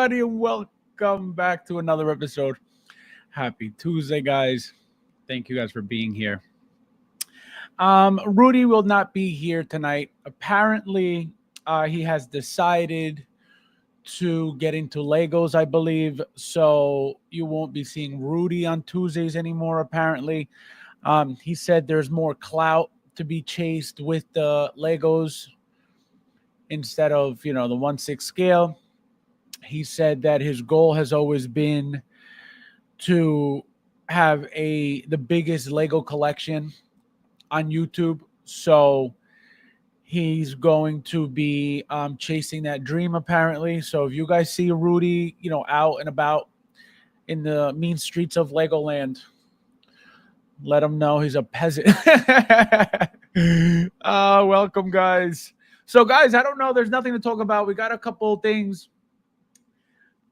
everybody, and welcome back to another episode. Happy Tuesday, guys. Thank you guys for being here. Rudy will not be here tonight. Apparently, he has decided to get into Legos, I believe. So you won't be seeing Rudy on Tuesdays anymore, apparently. He said there's more clout to be chased with the Legos instead of, the 1/6 scale. He said that his goal has always been to have the biggest Lego collection on YouTube. So he's going to be chasing that dream, apparently. So if you guys see Rudy, out and about in the mean streets of Legoland, let him know he's a peasant. Welcome, guys. So, guys, I don't know. There's nothing to talk about. We got a couple of things.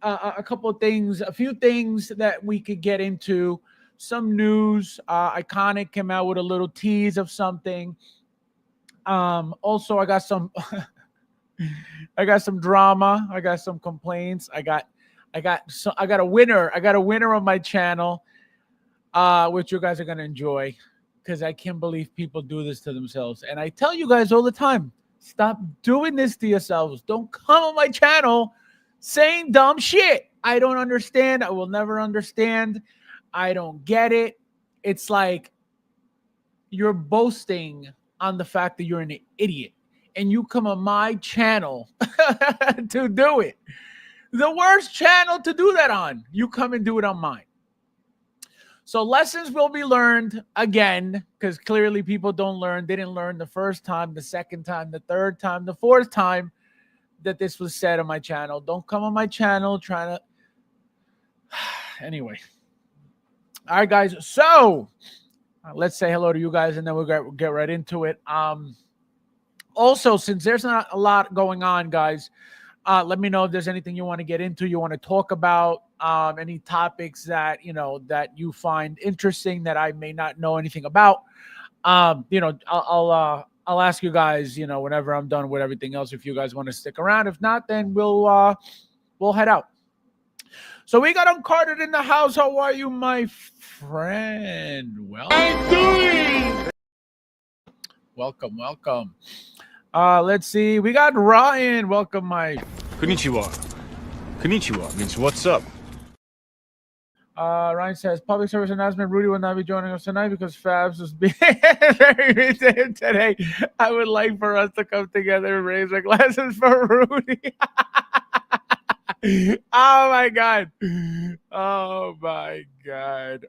A few things that we could get into. Some news. Iconic came out with a little tease of something. Also, I got some drama. I got some complaints. I got a winner. I got a winner on my channel, which you guys are gonna enjoy, because I can't believe people do this to themselves. And I tell you guys all the time, stop doing this to yourselves. Don't come on my channel saying dumb shit. I don't understand. I will never understand. I don't get it. It's like you're boasting on the fact that you're an idiot, and you come on my channel to do it. The worst channel to do that on. You come and do it on mine. So lessons will be learned again, because clearly people don't learn. They didn't learn the first time, the second time, the third time, the fourth time that this was said on my channel. Don't come on my channel trying to... Anyway. All right, guys. So let's say hello to you guys, and then we'll get right into it. Also, since there's not a lot going on, guys, let me know if there's anything you want to get into, you want to talk about, any topics that that you find interesting that I may not know anything about. I'll ask you guys, whenever I'm done with everything else, if you guys want to stick around. If not, then we'll head out. So we got Uncarded in the house. How are you, my friend? Well, I'm doing. Welcome. Let's see. We got Ryan. Welcome, my. Konnichiwa. Konnichiwa means what's up. Ryan says, public service announcement, Rudy will not be joining us tonight because Fabs was being very busy today. I would like for us to come together and raise our glasses for Rudy. Oh my God.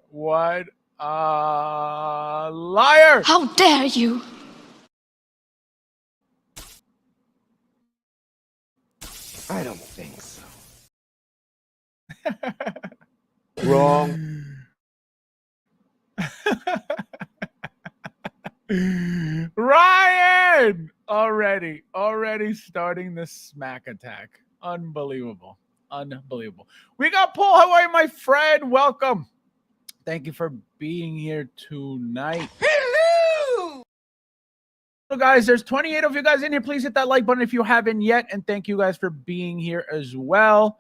What a liar. How dare you? I don't think so. Wrong. Ryan already starting the smack attack. Unbelievable. We got Paul. How are you, my friend? Welcome. Thank you for being here tonight. Hello! So guys, there's 28 of you guys in here. Please hit that like button if you haven't yet, and thank you guys for being here as well.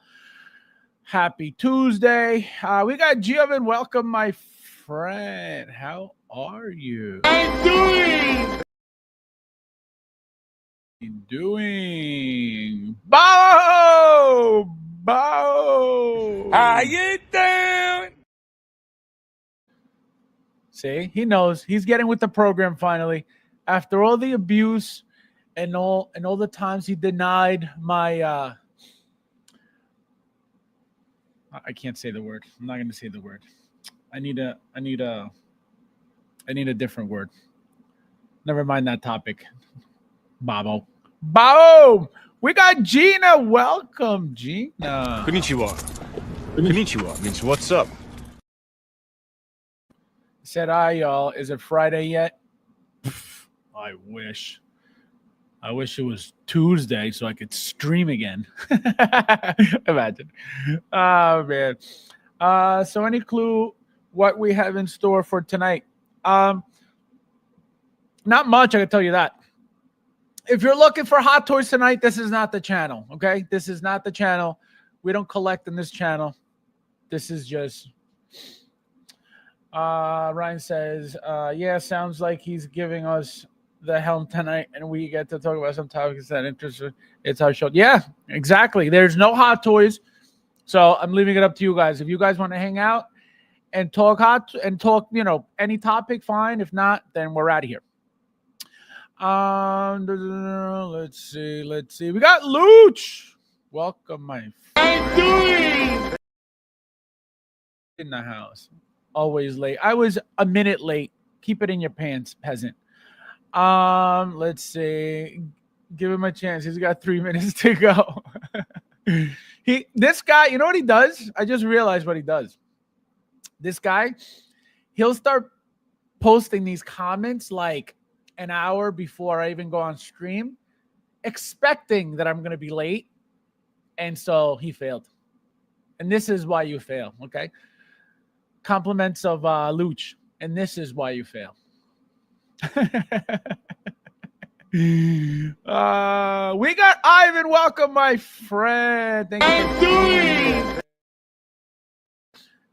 Happy Tuesday. We got Giovan. Welcome, my friend. How are you? I'm doing. Bow. How you doing? See, he knows. He's getting with the program finally. After all the abuse and all the times he denied my I can't say the word. I'm not going to say the word. I need a different word. Never mind that topic. Boom. We got Gina. Welcome, Gina. Konnichiwa. Konnichiwa means what's up. Said hi, y'all. Is it Friday yet? I wish it was Tuesday so I could stream again. Imagine. Oh, man. So any clue what we have in store for tonight? Not much, I can tell you that. If you're looking for Hot Toys tonight, this is not the channel, okay? This is not the channel. We don't collect in this channel. This is just Ryan says, yeah, sounds like he's giving us the helm tonight and we get to talk about some topics that interest us. It's our show. Yeah, exactly. There's no hot toys. So I'm leaving it up to you guys. If you guys want to hang out and talk any topic, fine. If not, then we're out of here. Let's see. We got Luch. Welcome, my friend. In the house. Always late. I was a minute late. Keep it in your pants, peasant. Let's see. Give him a chance. He's got 3 minutes to go. This guy, you know what he does? I just realized what he does. This guy, he'll start posting these comments like an hour before I even go on stream, expecting that I'm going to be late. And so he failed. And this is why you fail, okay? Compliments of Luch. And this is why you fail. We got Ivan. Welcome, my friend. Thank you for being here.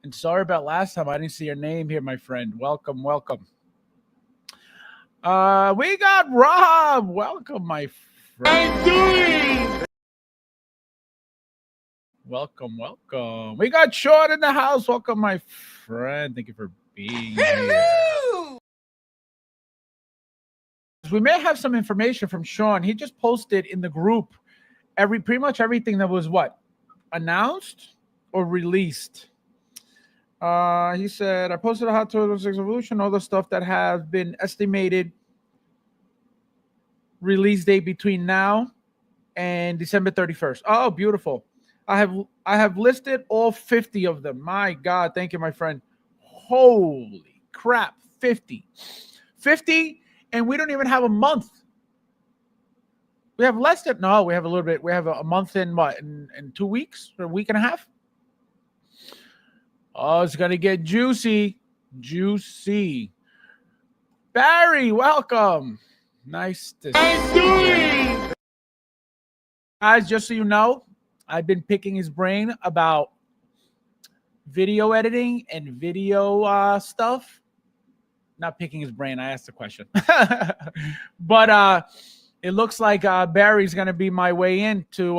And sorry about last time. I didn't see your name here, my friend. Welcome. We got Rob. Welcome, my friend. Welcome. We got Sean in the house. Welcome, my friend. Thank you for being here. We may have some information from Sean. He just posted in the group pretty much everything that was announced or released. He said, I posted a Hot Toys 06 Evolution, all the stuff that have been estimated release date between now and December 31st. Oh, beautiful. I have listed all 50 of them. My God, thank you, my friend. Holy crap, 50. 50, and we don't even have a month. We have less than, no, we have a little bit. We have a month in what, in 2 weeks, or a week and a half? Oh, it's going to get juicy. Juicy. Barry, welcome. Nice to see you. Guys, just so you know, I've been picking his brain about video editing and video stuff. Not picking his brain. I asked the question. But it looks like Barry's going to be my way into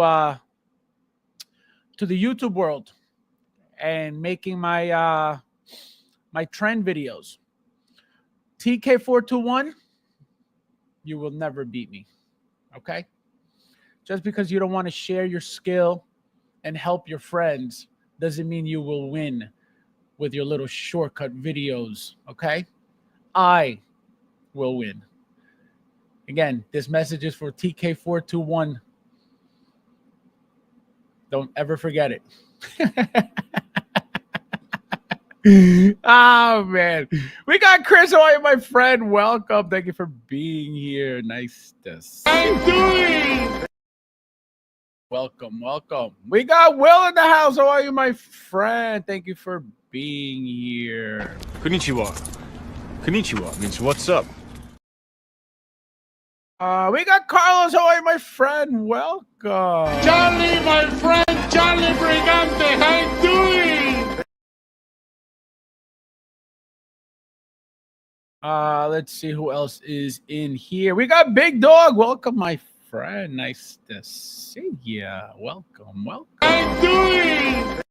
the YouTube world and making my my trend videos. TK421, you will never beat me. Okay? Just because you don't want to share your skill and help your friends doesn't mean you will win with your little shortcut videos. Okay? I will win. Again, this message is for TK421. Don't ever forget it. Oh, man. We got Chris. How are you, my friend? Welcome. Thank you for being here. Nice to see you. Welcome. We got Will in the house. How are you, my friend? Thank you for being here. Konnichiwa means what's up? We got Carlos. How are you, my friend? Welcome. Charlie, my friend, Charlie Brigante, how you doing? Let's see who else is in here. We got Big Dog. Welcome, my friend. Nice to see ya. Welcome. How you doing?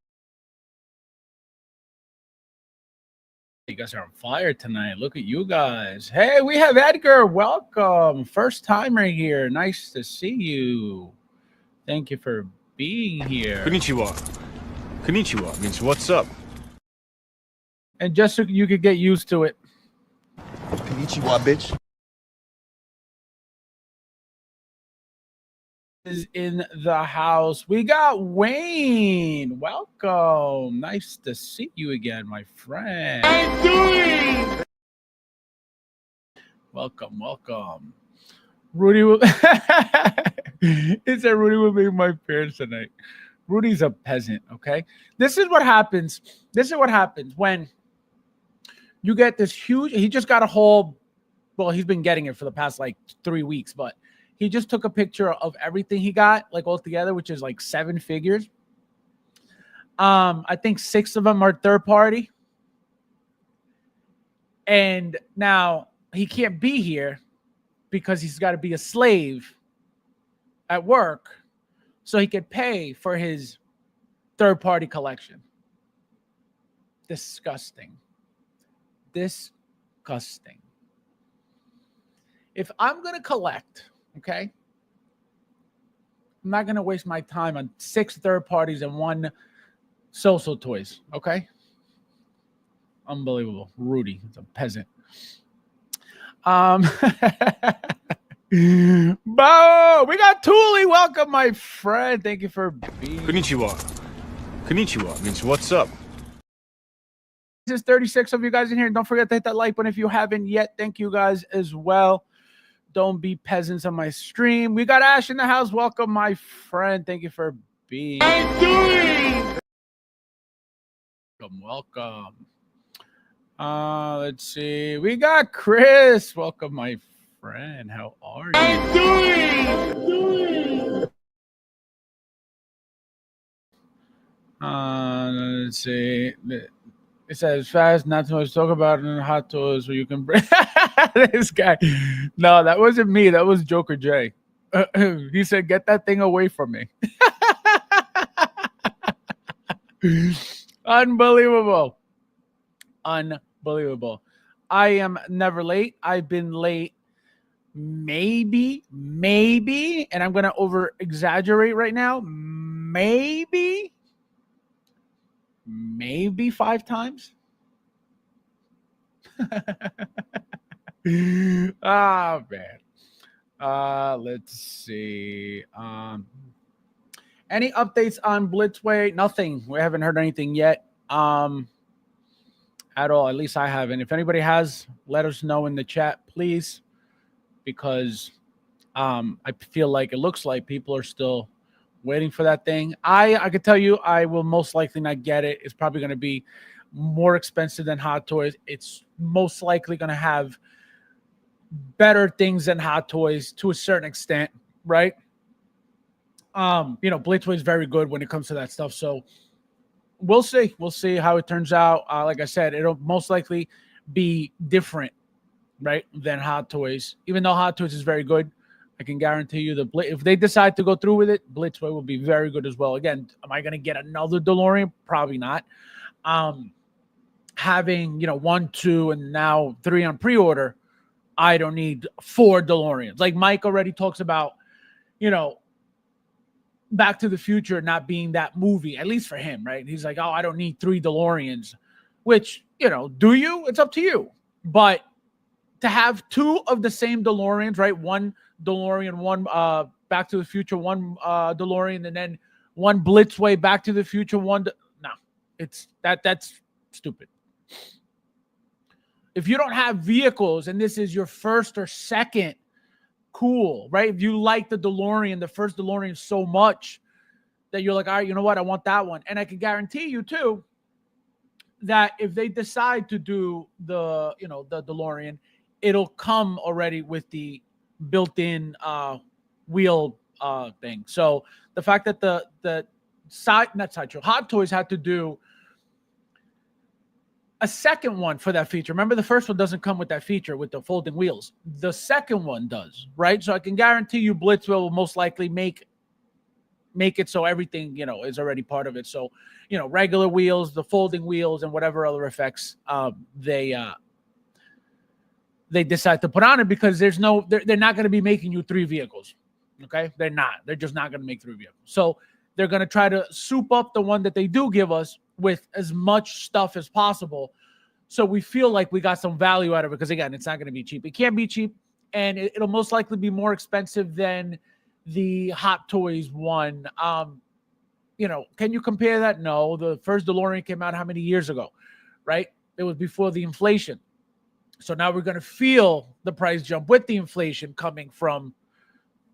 You guys are on fire tonight. Look at you guys. Hey, we have Edgar. Welcome. First timer here. Nice to see you. Thank you for being here. Konnichiwa means what's up? And just so you could get used to it. Konnichiwa, bitch. Is in the house. We got Wayne. Welcome. Nice to see you again, my friend. How you doing? Welcome. Rudy will it said Rudy will make my parents tonight. Rudy's a peasant, okay? This is what happens when you get this huge, he just got a whole, well, he's been getting it for the past like 3 weeks, but he just took a picture of everything he got, like all together, which is like 7 figures. I think 6 of them are third party. And now he can't be here because he's got to be a slave at work so he could pay for his third party collection. Disgusting. Disgusting. If I'm going to collect, okay, I'm not going to waste my time on 6 third parties and 1 social toys, okay? Unbelievable. Rudy, it's a peasant. Bo, we got Thule. Welcome, my friend. Thank you for being. Konnichiwa. Konnichiwa means what's up. There's 36 of you guys in here. Don't forget to hit that like button if you haven't yet. Thank you guys as well. Don't be peasants on my stream. We got Ash in the house. Welcome, my friend. Thank you for being. Welcome. Let's see. We got Chris. Welcome, my friend. How are you? Let's see. It says fast, not too much to talk about in hot toys where you can bring this guy. No, that wasn't me. That was Joker J. He said, get that thing away from me. Unbelievable. Unbelievable. I am never late. I've been late maybe, and I'm going to over exaggerate right now. Maybe 5 times. Oh, man. Let's see. Any updates on Blitzway? Nothing. We haven't heard anything yet. At all. At least I haven't. If anybody has, let us know in the chat, please. Because I feel like it looks like people are still waiting for that thing. I can tell you I will most likely not get it. It's probably going to be more expensive than Hot Toys. It's most likely going to have better things than Hot Toys to a certain extent, right? Blitzway is very good when it comes to that stuff. So we'll see. We'll see how it turns out. Like I said, it'll most likely be different, right, than Hot Toys. Even though Hot Toys is very good, I can guarantee you if they decide to go through with it, Blitzway will be very good as well. Again, am I going to get another DeLorean? Probably not. Having 1, 2, and now 3 on pre-order, I don't need 4 DeLoreans. Like Mike already talks about, Back to the Future not being that movie, at least for him, right? He's like, oh, I don't need 3 DeLoreans, which, do you? It's up to you. But to have 2 of the same DeLoreans, right? 1 DeLorean, 1 Back to the Future, 1 DeLorean, and then 1 Blitzway Back to the Future, 1. No, that's stupid. If you don't have vehicles and this is your first or second, cool, right? If you like the DeLorean, the first DeLorean so much that you're like, all right, you know what? I want that one. And I can guarantee you too that if they decide to do the DeLorean, it'll come already with the built-in wheel thing. So the fact that the Hot Toys had to do a second one for that feature. Remember, the first one doesn't come with that feature with the folding wheels. The second one does, right? So I can guarantee you Blitzway will most likely make it so everything, is already part of it. So, regular wheels, the folding wheels, and whatever other effects they decide to put on it, because they're not going to be making you 3 vehicles. Okay? They're not. They're just not going to make 3 vehicles. So they're going to try to soup up the one that they do give us with as much stuff as possible, so we feel like we got some value out of it. Because again, it's not going to be cheap. It can't be cheap, and it'll most likely be more expensive than the Hot Toys one. Can you compare that? No. The first DeLorean came out how many years ago, right? It was before the inflation. So now we're going to feel the price jump with the inflation coming from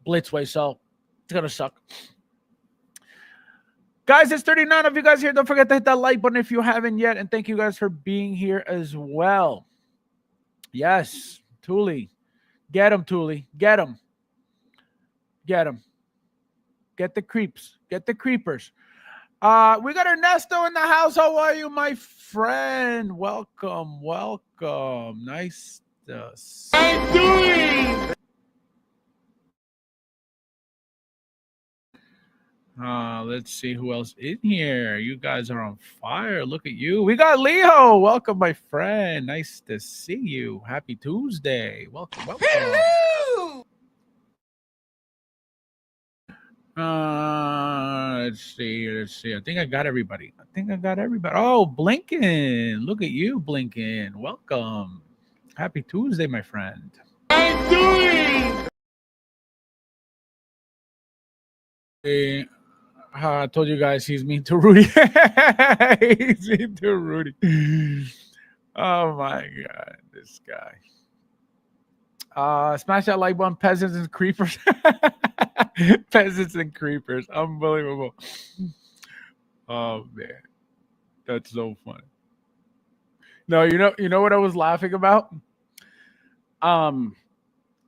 Blitzway. So it's going to suck. Guys, it's 39 of you guys here. Don't forget to hit that like button if you haven't yet. And thank you guys for being here as well. Yes, Thule. Get him, Thule. Get him. Get him. Get the creeps. Get the creepers. We got Ernesto in the house. How are you, my friend? Welcome. Nice to see you. I'm doing. Let's see who else in here. You guys are on fire. Look at you. We got Leo. Welcome, my friend. Nice to see you. Happy Tuesday. Welcome. Let's see. I think I got everybody. Oh, Blinken. Look at you, Blinken. Welcome. Happy Tuesday, my friend. I'm doing. I told you guys he's mean to Rudy. He's mean to Rudy. Oh my God, this guy. Smash that like button, peasants and creepers. Peasants and creepers. Unbelievable. Oh man. That's so funny. No, you know what I was laughing about?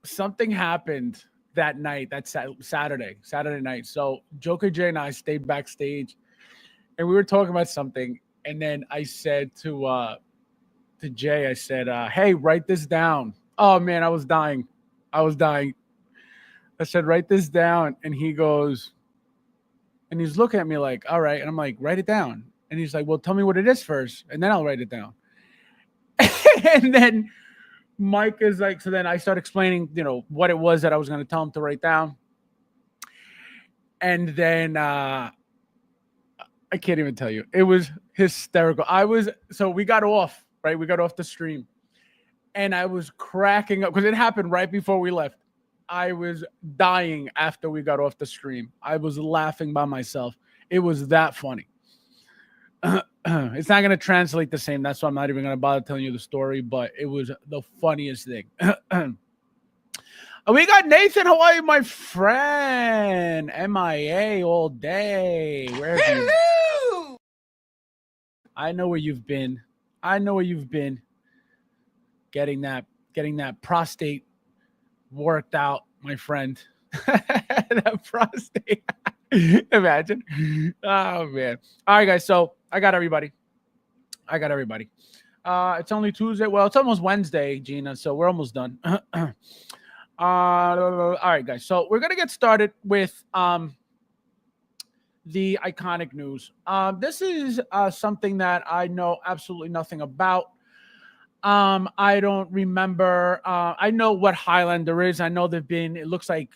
Something happened that night, that Saturday night. So Joker J and I stayed backstage and we were talking about something. And then I said to Jay, I said, hey, write this down. Oh man, I was dying. I said, write this down. And he goes, and he's looking at me like, all right. And I'm like, write it down. And he's like, well, tell me what it is first. And then I'll write it down. And then Mike is like, so then I start explaining, what it was that I was going to tell him to write down. And then I can't even tell you. It was hysterical. So we got off, right? We got off the stream. And I was cracking up because it happened right before we left. I was dying after we got off the stream. I was laughing by myself. It was that funny. It's not going to translate the same. That's why I'm not even going to bother telling you the story, but it was the funniest thing. We got Nathan. How are you, my friend? MIA all day. Where have you been? I know where you've been. Getting that prostate worked out, my friend. That prostate. Imagine. Oh man. All right, guys. So I got everybody. It's only Tuesday. Well, it's almost Wednesday, Gina. So we're almost done. All right, guys. So we're gonna get started with the iconic news. This is something that I know absolutely nothing about. I don't remember. I know what Highlander is. I know it looks like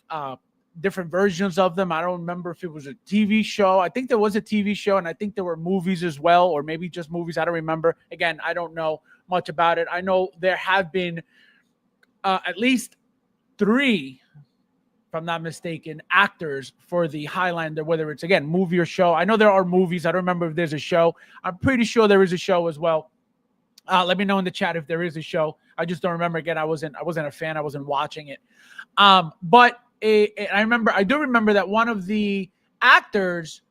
different versions of them. I don't remember if it was a TV show. I think there was a TV show, and I think there were movies as well, or maybe just movies. I don't remember. Again, I don't know much about it. I know there have been at least 3, if I'm not mistaken, actors for the Highlander, whether it's, again, movie or show. I know there are movies. I don't remember if there's a show. I'm pretty sure there is a show as well. Let me know in the chat if there is a show. I just don't remember. Again, I wasn't a fan. I wasn't watching it. But I do remember that one of the actors,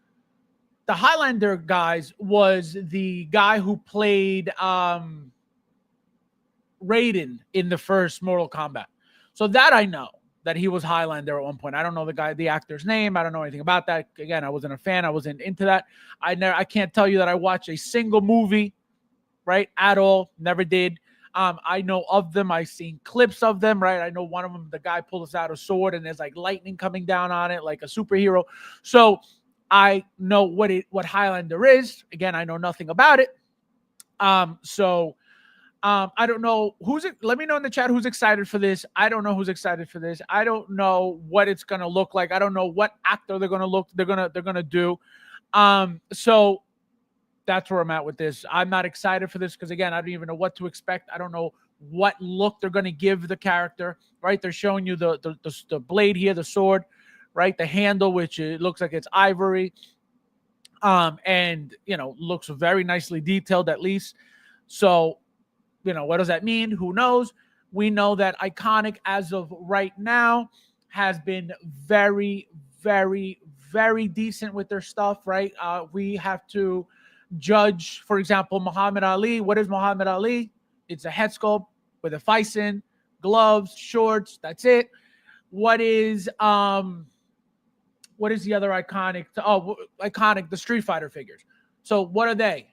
the Highlander guys, was the guy who played Raiden in the first Mortal Kombat. So that I know, that he was Highlander at one point. I don't know the actor's name. I don't know anything about that. Again, I wasn't a fan. I wasn't into that. I can't tell you that I watched a single movie, right, at all. Never did. I know of them. I've seen clips of them, right? I know one of them, the guy pulls out a sword and there's like lightning coming down on it like a superhero. So I know what Highlander is. Again, I know nothing about it. I don't know let me know in the chat who's excited for this. I don't know who's excited for this. I don't know what it's going to look like. I don't know what actor they're going to do. So that's where I'm at with this. I'm not excited for this because, again, I don't even know what to expect. I don't know what look they're going to give the character, right? They're showing you the blade here, the sword, right? The handle, which it looks like it's ivory, and, looks very nicely detailed at least. So, what does that mean? Who knows? We know that Iconic, as of right now, has been very, very, very decent with their stuff, right? We have to judge, for example, Muhammad Ali. What is Muhammad Ali? It's a head sculpt with a Fison, gloves, shorts. That's it. What is what is the other iconic? Iconic, the Street Fighter figures. So what are they?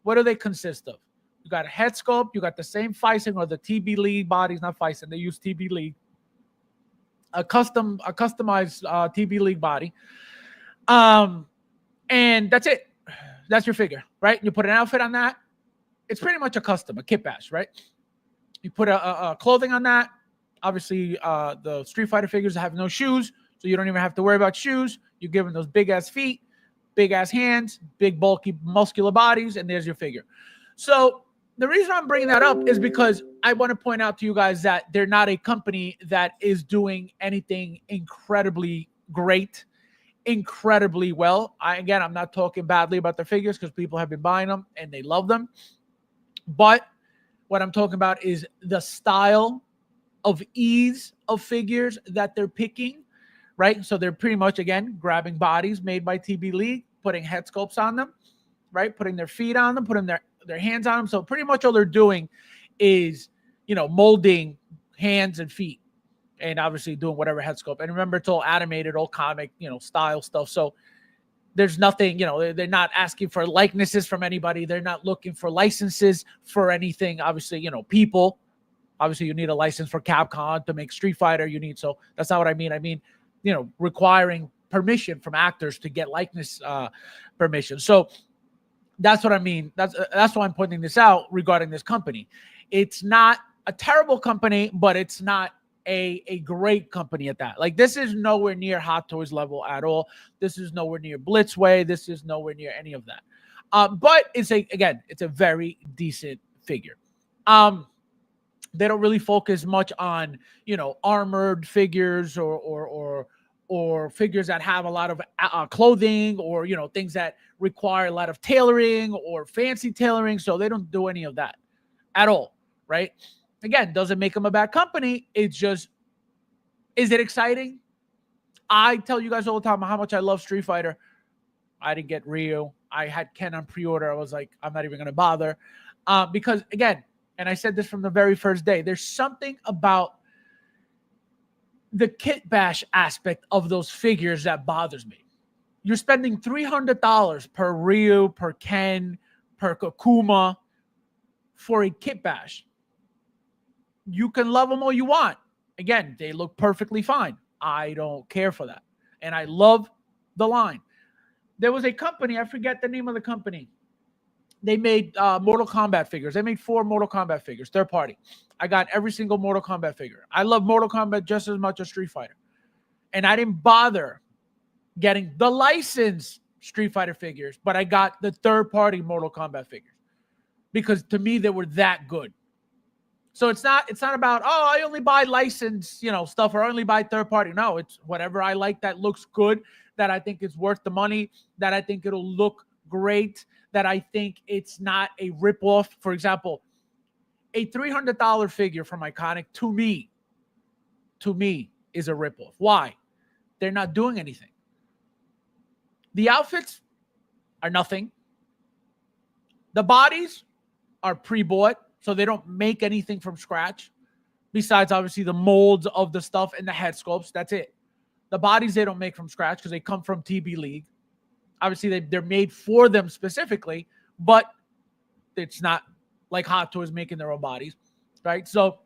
What do they consist of? You got a head sculpt. You got the same Feising or the TB League bodies, not Feising. They use TB League. A customized TB League body. And that's it. That's your figure, right? You put an outfit on that. It's pretty much a custom, a kit bash, right? You put a clothing on that. Obviously, the Street Fighter figures have no shoes, so you don't even have to worry about shoes. You give them those big-ass feet, big-ass hands, big, bulky, muscular bodies, and there's your figure. So the reason I'm bringing that up is because I want to point out to you guys that they're not a company that is doing anything incredibly great, incredibly well. I'm not talking badly about their figures because people have been buying them and they love them. But what I'm talking about is the style of ease of figures that they're picking, right? So they're pretty much, again, grabbing bodies made by TB League, putting head sculpts on them, right? Putting their feet on them, putting their hands on them. So pretty much all they're doing is, molding hands and feet and obviously doing whatever head sculpt. And remember, it's all animated, all comic, style stuff. So there's nothing, they're not asking for likenesses from anybody. They're not looking for licenses for anything. Obviously, people. Obviously, you need a license for Capcom to make Street Fighter. So that's not what I mean. I mean, requiring permission from actors to get likeness permission. So that's what I mean. That's why I'm pointing this out regarding this company. It's not a terrible company, but it's not a great company at that. Like, this is nowhere near Hot Toys level at all. This is nowhere near Blitzway. This is nowhere near any of that. But it's a very decent figure. They don't really focus much on, armored figures or figures that have a lot of clothing or, things that require a lot of tailoring or fancy tailoring. So they don't do any of that at all, right? Again, doesn't make them a bad company. It's just, is it exciting? I tell you guys all the time how much I love Street Fighter. I didn't get Ryu. I had Ken on pre-order. I was like, I'm not even going to bother. Because, again, and I said this from the very first day, there's something about the kit bash aspect of those figures that bothers me. You're spending $300 per Ryu, per Ken, per Kakuma for a kit bash. You can love them all you want. Again, they look perfectly fine. I don't care for that. And I love the line. There was a company, I forget the name of the company. They made Mortal Kombat figures. They made 4 Mortal Kombat figures, third party. I got every single Mortal Kombat figure. I love Mortal Kombat just as much as Street Fighter. And I didn't bother getting the licensed Street Fighter figures, but I got the third party Mortal Kombat figures because to me they were that good. So it's not about, I only buy licensed, stuff or I only buy third party. No, it's whatever I like that looks good, that I think is worth the money, that I think it'll look great, that I think it's not a ripoff. For example, a $300 figure from Iconic to me is a ripoff. Why? They're not doing anything. The outfits are nothing. The bodies are pre-bought, so they don't make anything from scratch. Besides, obviously, the molds of the stuff and the head sculpts. That's it. The bodies they don't make from scratch because they come from TB League. Obviously, they're made for them specifically, but it's not like Hot Toys making their own bodies, right? So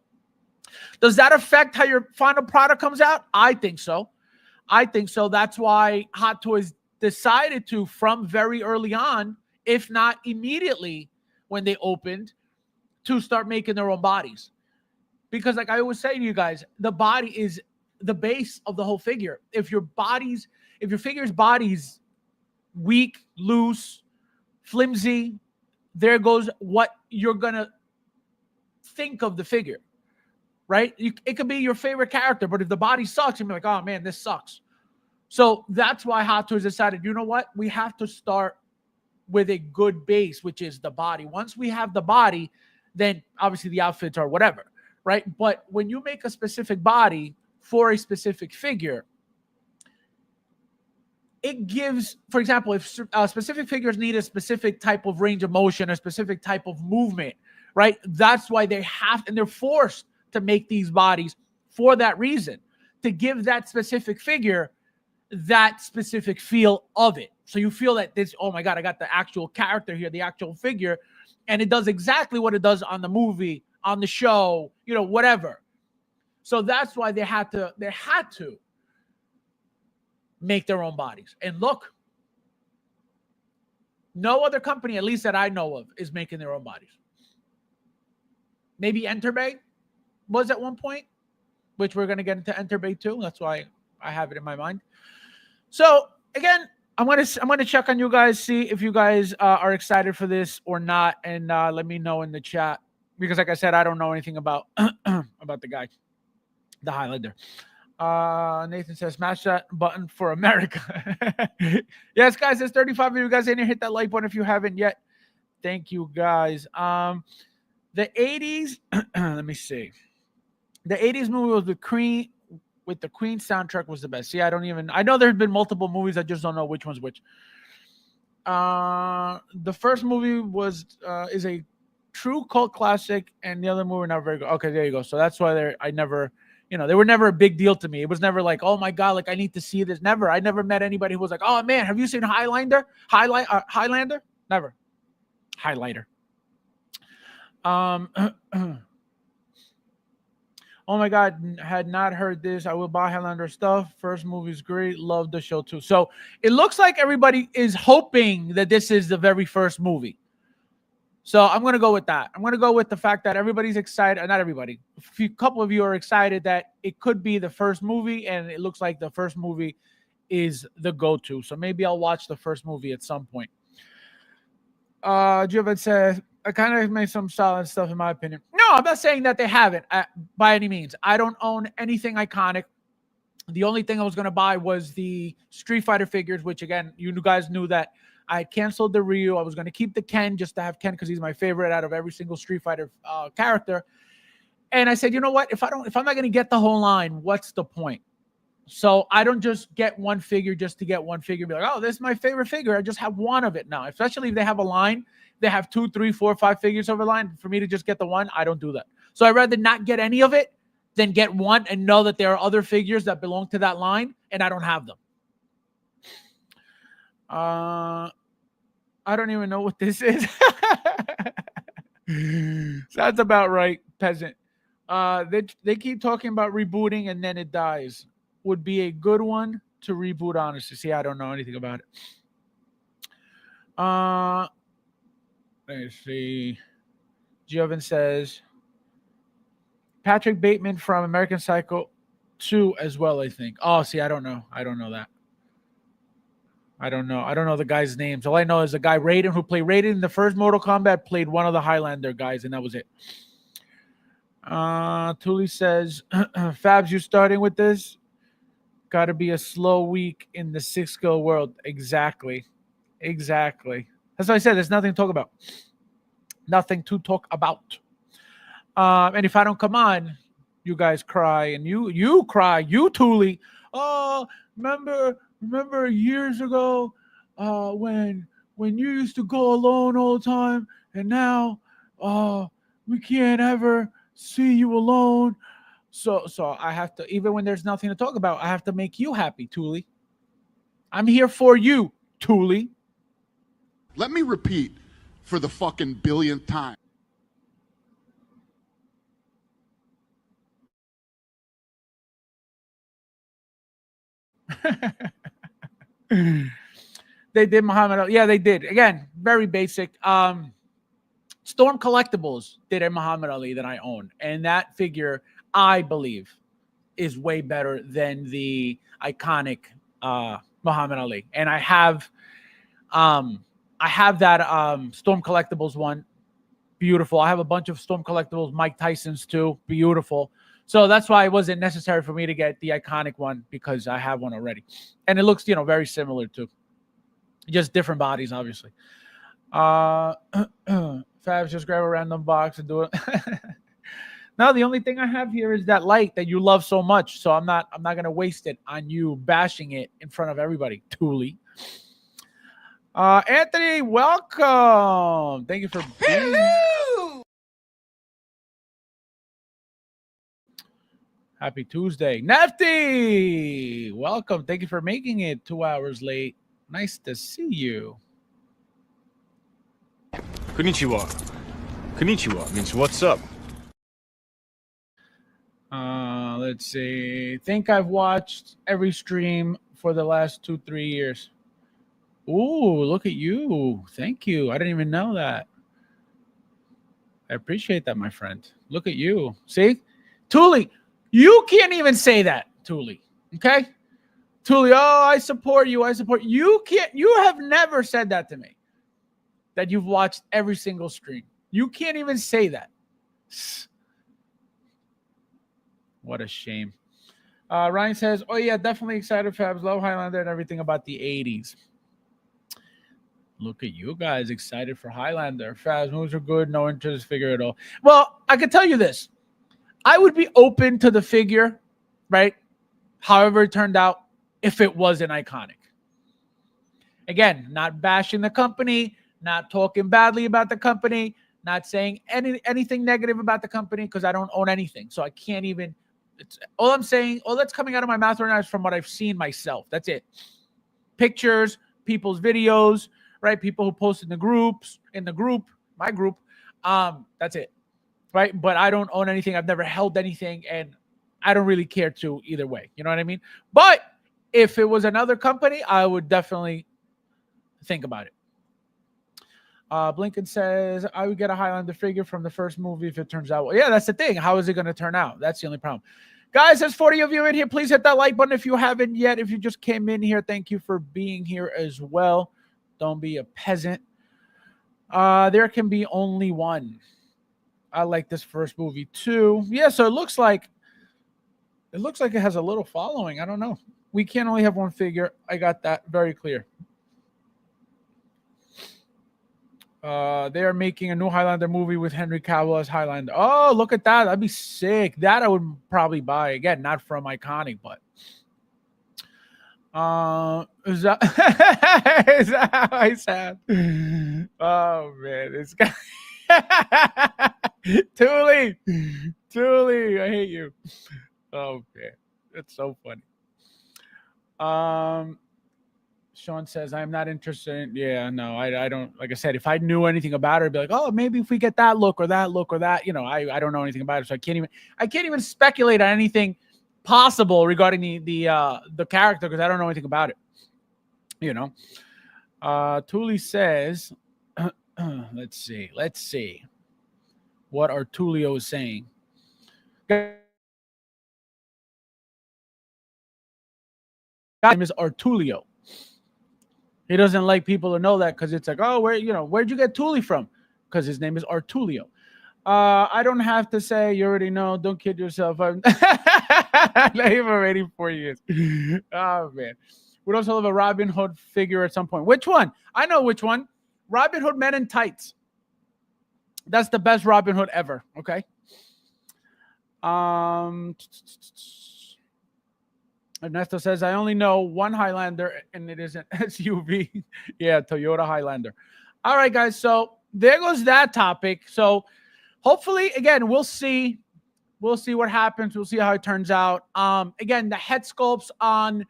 does that affect how your final product comes out? I think so. That's why Hot Toys decided to, from very early on, if not immediately when they opened, to start making their own bodies. Because like I always say to you guys, the body is the base of the whole figure. If your figure's body's weak, loose, flimsy, there goes what you're going to think of the figure, right? It could be your favorite character, but if the body sucks, you'll be like, oh man, this sucks. So that's why Hot Toys decided, you know what? We have to start with a good base, which is the body. Once we have the body, then obviously the outfits are whatever, right? But when you make a specific body for a specific figure, it gives, for example, if specific figures need a specific type of range of motion, a specific type of movement, right? That's why they have, and they're forced to make these bodies for that reason, to give that specific figure that specific feel of it. So you feel that this, oh my God, I got the actual character here, the actual figure, and it does exactly what it does on the movie, on the show, you know, whatever. So that's why they had to make their own bodies. And look, no other company, at least that I know of, is making their own bodies. Maybe Enterbay was at one point, which we're going to get into Enterbay too. That's why I have it in my mind. So again, I'm gonna check on you guys, see if you guys are excited for this or not, and let me know in the chat, because like I said, I don't know anything about about the guy, the Highlander. Nathan says, smash that button for America. Yes, guys, there's 35 of you guys in here. Hit that like button if you haven't yet. Thank you, guys. The 80s, let me see. The 80s movie was with the Queen soundtrack was the best. See, I know there have been multiple movies. I just don't know which one's which. The first movie is a true cult classic, and the other movie not very good. Okay, there you go. So that's why they were never a big deal to me. It was never like, oh my God, like I need to see this. Never. I never met anybody who was like, oh man, have you seen Highlander? Never. Highlighter. Oh my God, had not heard this. I will buy Highlander stuff. First movie's great. Love the show too. So it looks like everybody is hoping that this is the very first movie. So I'm going to go with that. I'm going to go with the fact that everybody's excited. Not everybody. A couple of you are excited that it could be the first movie, and it looks like the first movie is the go-to. So maybe I'll watch the first movie at some point. Jovan says, I kind of made some solid stuff in my opinion. No, I'm not saying that they haven't by any means. I don't own anything iconic. The only thing I was going to buy was the Street Fighter figures, which again, you guys knew that I had canceled the Ryu. I was going to keep the Ken just to have Ken because he's my favorite out of every single Street Fighter character. And I said, you know what? If I'm not going to get the whole line, what's the point? So I don't just get one figure just to get one figure. Be like, oh, this is my favorite figure. I just have one of it now. Especially if they have a line, they have 2, 3, 4, 5 figures over the line. For me to just get the one, I don't do that. So I'd rather not get any of it than get one and know that there are other figures that belong to that line and I don't have them. I don't even know what this is. Sounds about right, peasant. They keep talking about rebooting and then it dies. Would be a good one to reboot, honestly. See, I don't know anything about it. Let's see. Jovan says Patrick Bateman from American Psycho 2 as well, I think. Oh, see, I don't know. I don't know that. I don't know the guys' names. All I know is the guy Raiden who played Raiden in the first Mortal Kombat played one of the Highlander guys, and that was it. Thule says, Fabs, you starting with this? Got to be a slow week in the 6-skill world. Exactly. That's what I said. There's nothing to talk about. Nothing to talk about. And if I don't come on, you guys cry, and you cry, you Thule. Oh, remember years ago when you used to go alone all the time, and now we can't ever see you alone. So I have to, even when there's nothing to talk about, I have to make you happy, Thule. I'm here for you, Thule. Let me repeat for the fucking billionth time. They did Muhammad Ali. Yeah, they did. Again, very basic. Storm Collectibles did a Muhammad Ali that I own, and that figure, I believe, is way better than the iconic Muhammad Ali. And I have that Storm Collectibles one. Beautiful. I have a bunch of Storm Collectibles, Mike Tyson's too. Beautiful. So that's why it wasn't necessary for me to get the iconic one, because I have one already. And it looks, very similar too. Just different bodies, obviously. Fabs, just grab a random box and do it. Now the only thing I have here is that light that you love so much. So I'm not gonna waste it on you bashing it in front of everybody. Thule. Anthony, welcome. Thank you for being here. Happy Tuesday. Nefty, welcome. Thank you for making it 2 hours late. Nice to see you. Konnichiwa. Konnichiwa means what's up? Let's see. Think I've watched every stream for the last 2-3 years. Ooh, look at you. Thank you. I didn't even know that. I appreciate that, my friend. Look at you. See? Thule, you can't even say that, Thule. Okay? Thule, oh, I support you. I support you. You have never said that to me. That you've watched every single stream. You can't even say that. What a shame. Ryan says, oh, yeah, definitely excited, Fabs. Love Highlander and everything about the 80s. Look at you guys excited for Highlander. Fabs, movies are good. No interest figure at all. Well, I can tell you this. I would be open to the figure, right? However it turned out, if it wasn't iconic. Again, not bashing the company, not talking badly about the company, not saying anything negative about the company because I don't own anything. So I can't even, all I'm saying, all that's coming out of my mouth right now is from what I've seen myself. That's it. Pictures, people's videos, right? People who post in the groups, my group. That's it. Right? But I don't own anything. I've never held anything, and I don't really care to either way. You know what I mean? But if it was another company, I would definitely think about it. Blinken says, I would get a Highlander figure from the first movie if it turns out well. Yeah, that's the thing. How is it going to turn out? That's the only problem. Guys, there's 40 of you in here. Please hit that like button if you haven't yet. If you just came in here, thank you for being here as well. Don't be a peasant. There can be only one. I like this first movie too. Yeah, so it looks like it has a little following. I don't know. We can't only have one figure. I got that very clear. They are making a new Highlander movie with Henry Cavill as Highlander. Oh, look at that. That'd be sick. That I would probably buy. Again, not from Iconic, but is that how I sound? Oh man, this guy. Thule, I hate you. Oh man, that's so funny. Sean says, I'm not interested in, yeah, no, I don't, like I said, if I knew anything about it, I'd be like, oh, maybe if we get that look or that, you know, I don't know anything about it. So I can't even speculate on anything possible regarding the character because I don't know anything about it. You know, Thule says, let's see what Artulio is saying. His name is Artulio. He doesn't like people to know that because it's like, oh, where'd you get Thule from? Because his name is Artulio. I don't have to say, you already know. Don't kid yourself. I'm not even already 4 years. Oh man, we'd also have a Robin Hood figure at some point. Which one? I know which one. Robin Hood Men in Tights. That's the best Robin Hood ever. Okay. Ernesto says, I only know one Highlander, and it is an SUV. Yeah, Toyota Highlander. All right, guys. So there goes that topic. So hopefully, again, we'll see. We'll see what happens. We'll see how it turns out. Again, the head sculpts on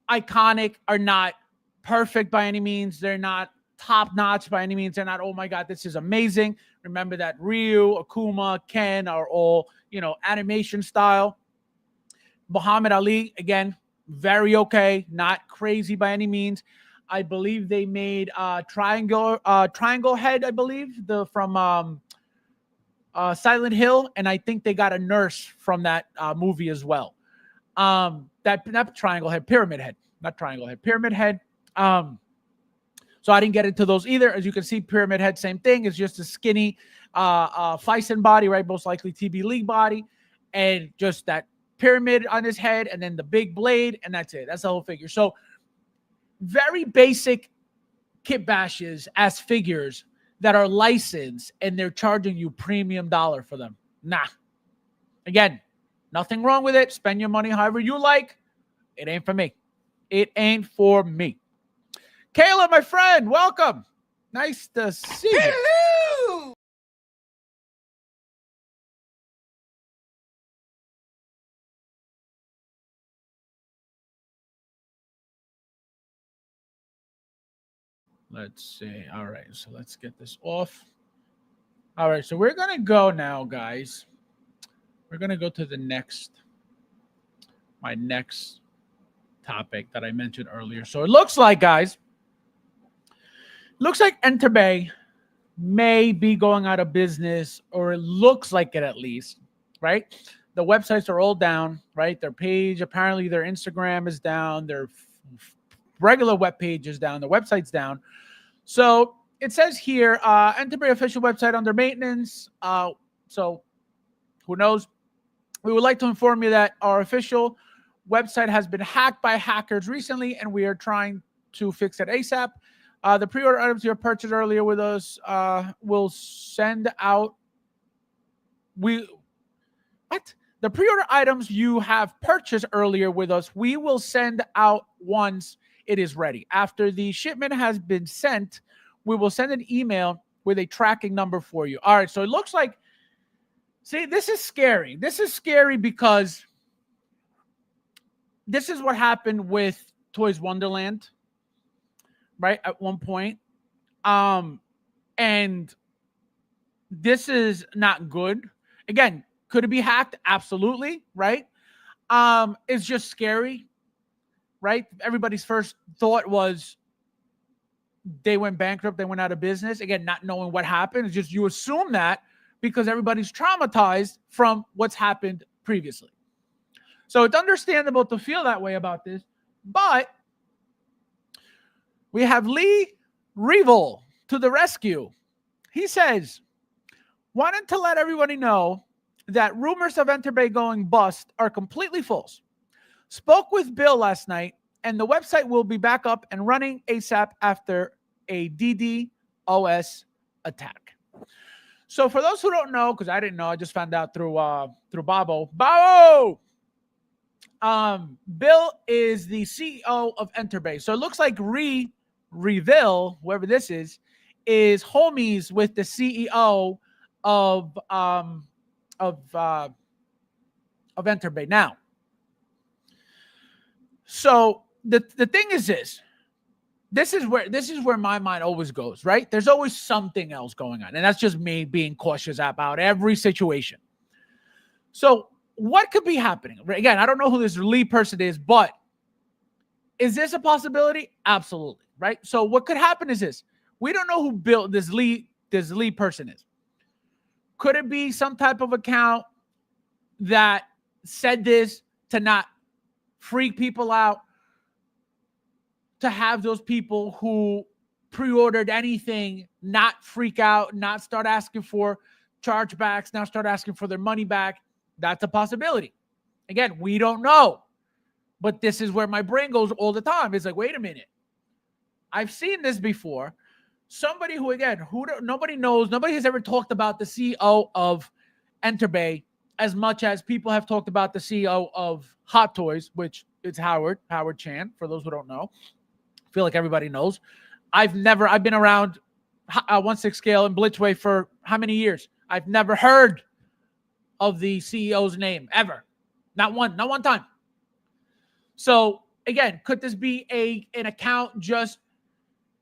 Iconic are not perfect by any means. They're not top-notch by any means. They're not, oh, my God, this is amazing. Remember that Ryu, Akuma, Ken are all, animation style. Muhammad Ali, again, very okay, not crazy by any means. I believe they made Triangle Head, I believe, from Silent Hill, and I think they got a nurse from that movie as well. That Triangle Head, Pyramid Head, not Triangle Head, Pyramid Head. So I didn't get into those either. As you can see, Pyramid Head, same thing. It's just a skinny Fison body, right? Most likely TB League body, and just that pyramid on his head, and then the big blade, and that's it. That's the whole figure. So very basic kit bashes as figures that are licensed, and they're charging you premium dollar for them. Nah. Again, nothing wrong with it. Spend your money however you like. It ain't for me. It ain't for me. Kayla, my friend, welcome. Nice to see you. Hello. Let's see. All right, so let's get this off. All right, so we're gonna go now, guys. We're gonna go to my next topic that I mentioned earlier. So it looks like, guys, Enterbay may be going out of business, or it looks like it at least, right? The websites are all down, right? Their page, apparently their Instagram is down, their regular web page is down, the website's down. So it says here, Enterbay official website under maintenance. So who knows? We would like to inform you that our official website has been hacked by hackers recently, and we are trying to fix it ASAP. The pre-order items you have purchased earlier with us will send out. The pre-order items you have purchased earlier with us, we will send out once it is ready. After the shipment has been sent, we will send an email with a tracking number for you. All right, so it looks like, see, this is scary. This is scary because this is what happened with Toys Wonderland, right, at one point. And this is not good. Again, could it be hacked? Absolutely, right? It's just scary, right? Everybody's first thought was they went bankrupt, they went out of business. Again, not knowing what happened. It's just you assume that because everybody's traumatized from what's happened previously. So it's understandable to feel that way about this, but we have Lee Revol to the rescue. He says, wanted to let everybody know that rumors of Enterbay going bust are completely false. Spoke with Bill last night, and the website will be back up and running ASAP after a DDoS attack. So for those who don't know, because I didn't know, I just found out through Bobo. Bill is the CEO of Enterbay. So it looks like Reville, whoever this is homies with the CEO of Enterbay now. So the thing is this is where my mind always goes, right? There's always something else going on, and that's just me being cautious about every situation. So what could be happening? Again, I don't know who this Lee person is, but is this a possibility? Absolutely, right? So what could happen is this: we don't know who built this Lee person is. Could it be some type of account that said this to not freak people out, to have those people who pre-ordered anything not freak out, not start asking for chargebacks, now start asking for their money back? That's a possibility. Again, we don't know, but this is where my brain goes all the time. It's like, wait a minute. I've seen this before. Somebody who, again, nobody knows, nobody has ever talked about the CEO of Enterbay as much as people have talked about the CEO of Hot Toys, which is Howard Chan, for those who don't know. I feel like everybody knows. I've been around 1/6 scale and Blitzway for how many years? I've never heard of the CEO's name ever. Not one time. So again, could this be an account just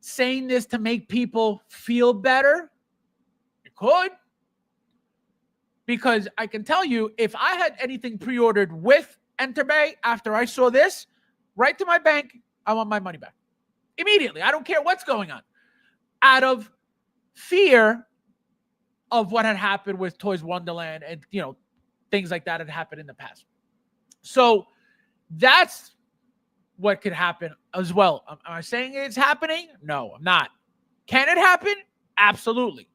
saying this to make people feel better? It could. Because I can tell you, if I had anything pre-ordered with Enterbay after I saw this, right to my bank, I want my money back immediately. I don't care what's going on. Out of fear of what had happened with Toys Wonderland and, things like that had happened in the past. So that's what could happen as well. Am I saying it's happening? No, I'm not. Can it happen? Absolutely.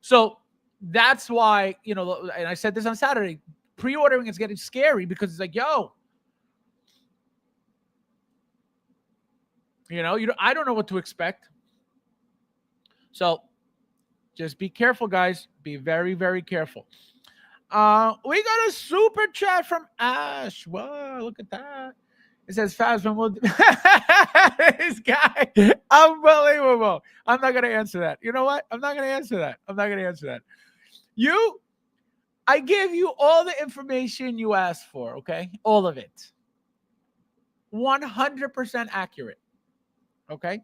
So that's why, and I said this on Saturday, pre-ordering is getting scary because it's like, I don't know what to expect. So just be careful, guys. Be very, very careful. We got a super chat from Ash. Whoa, look at that. It says, Fabs, when we'll this guy, unbelievable. I'm not going to answer that. You know what? I'm not going to answer that. I give you all the information you asked for, okay? All of it. 100% accurate, okay?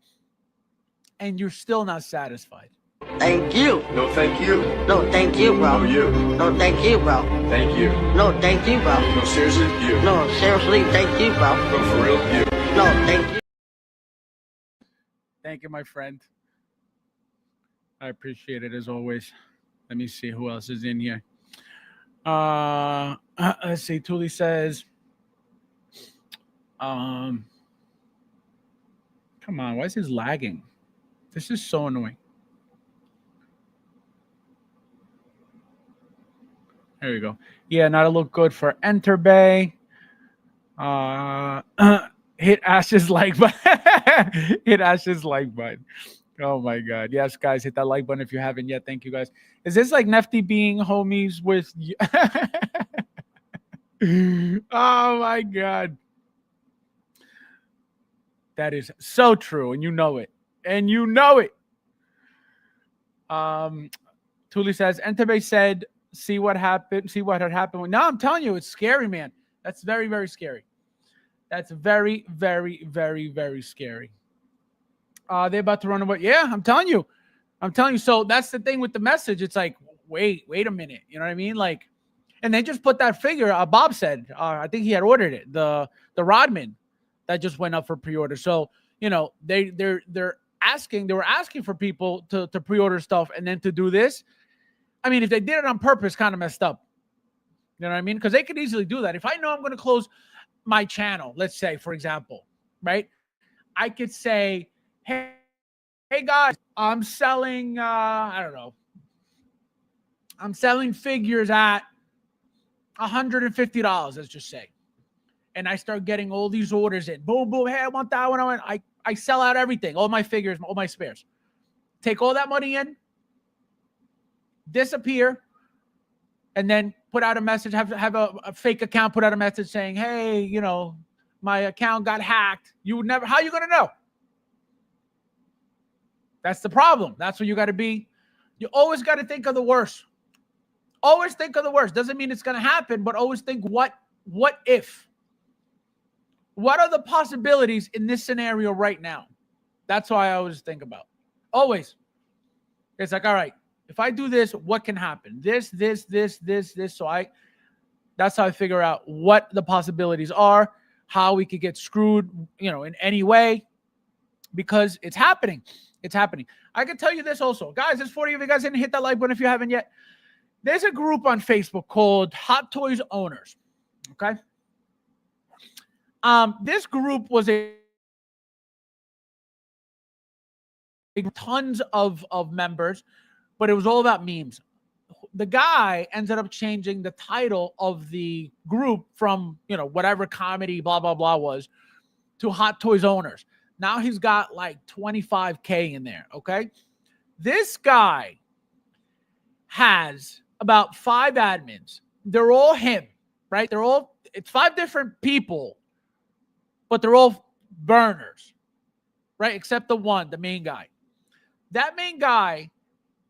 and you're still not satisfied. Thank you. No, thank you. No, thank you, bro. No, you. No, thank you, bro. Thank you. No, thank you, bro. No, seriously, you. No, seriously, thank you, bro. No, for real, you. No, thank you. Thank you, my friend. I appreciate it as always. Let me see who else is in here. Let's see. Thule says, come on, why is this lagging? This is so annoying. There you go. Yeah, not a look good for Enterbay. Hit Ash's like button. Hit Ash's like button. Oh my God. Yes, guys, hit that like button if you haven't yet. Thank you, guys. Is this like Nefty being homies with you? Oh my God. That is so true, and you know it. And you know it. Thule says, Enterbay said, see what happened. See what had happened. No, I'm telling you, it's scary, man. That's very, very scary. That's very, very, very, very scary. They're about to run away. Yeah, I'm telling you. I'm telling you. So that's the thing with the message. It's like, wait a minute. You know what I mean? Like, and they just put that figure. Bob said, I think he had ordered it. The Rodman that just went up for pre-order. So, you know, they were asking for people to pre-order stuff and then to do this. I mean, if they did it on purpose, kind of messed up. You know what I mean? Because they could easily do that. If I know I'm going to close my channel, let's say, for example, right? I could say, hey guys, I'm selling, I don't know. I'm selling figures at $150, let's just say. And I start getting all these orders in. Boom, boom. Hey, I want that one. I sell out everything, all my figures, all my spares. Take all that money in, disappear, and then put out a message, have a fake account, put out a message saying, hey, you know, my account got hacked. You would never, how are you going to know? That's the problem. That's what you got to be. You always got to think of the worst. Always think of the worst. Doesn't mean it's going to happen, but always think, what if? What are the possibilities in this scenario right now? That's what I always think about. Always. It's like, all right, if I do this, what can happen? This. So that's how I figure out what the possibilities are, how we could get screwed, you know, in any way, because it's happening. It's happening. I can tell you this also. Guys, there's 40 of you guys didn't hit that like button if you haven't yet. There's a group on Facebook called Hot Toys Owners. Okay. This group was tons of members, but it was all about memes. The guy ended up changing the title of the group from, you know, whatever comedy, blah, blah, blah was, to Hot Toys Owners. Now he's got like 25K in there, okay? This guy has about 5 admins. They're all him, right? It's 5 different people, but they're all burners, right? Except the main guy. That main guy,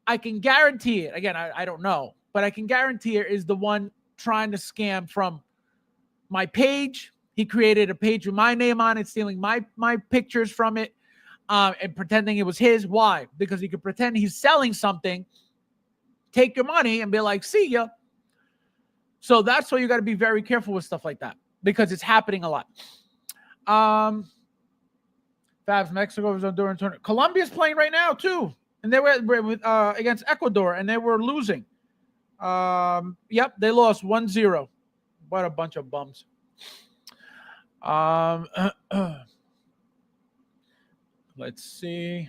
I can guarantee it. Again, I don't know, but I can guarantee it is the one trying to scam from my page. He created a page with my name on it, stealing my pictures from it, and pretending it was his. Why? Because he could pretend he's selling something, take your money, and be like, see ya. So that's why you got to be very careful with stuff like that, because it's happening a lot. Fabs, Mexico was on during tournament. Colombia's playing right now too, and they were against Ecuador, and they were losing. Yep, they lost 1-0. What a bunch of bums. Let's see.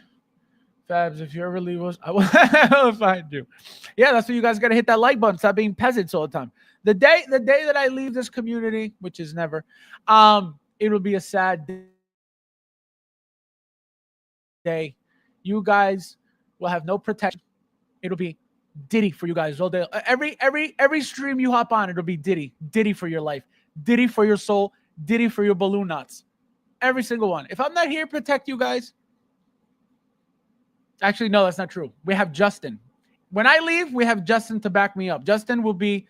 Fabs, if you ever leave us, I will find you. Yeah, that's what you guys got to hit that like button. Stop being peasants all the time. The day that I leave this community, which is never, it will be a sad day. You guys will have no protection. It'll be Diddy for you guys all day. Every stream you hop on, it'll be Diddy for your life, Diddy for your soul, Diddy for your balloon nuts. Every single one. If I'm not here to protect you guys, actually, no, that's not true. We have Justin. When I leave, we have Justin to back me up. Justin will be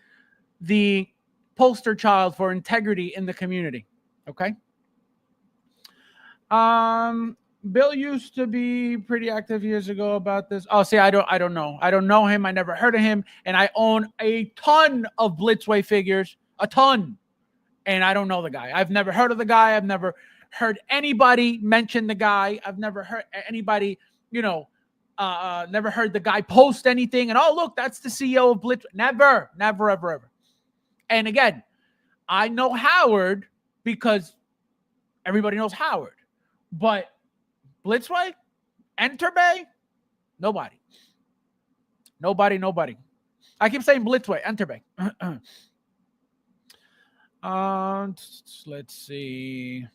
the poster child for integrity in the community. Okay. Bill used to be pretty active years ago about this. Oh, see, I don't know. I don't know him. I never heard of him, and I own a ton of Blitzway figures, a ton, and I don't know the guy. I've never heard of the guy. I've never heard anybody mention the guy. I've never heard anybody, never heard the guy post anything. And oh, look, that's the CEO of Blitz. Never, ever. And again, I know Howard because everybody knows Howard, but Blitzway, Enterbay, nobody. I keep saying Blitzway, Enterbay. Let's see.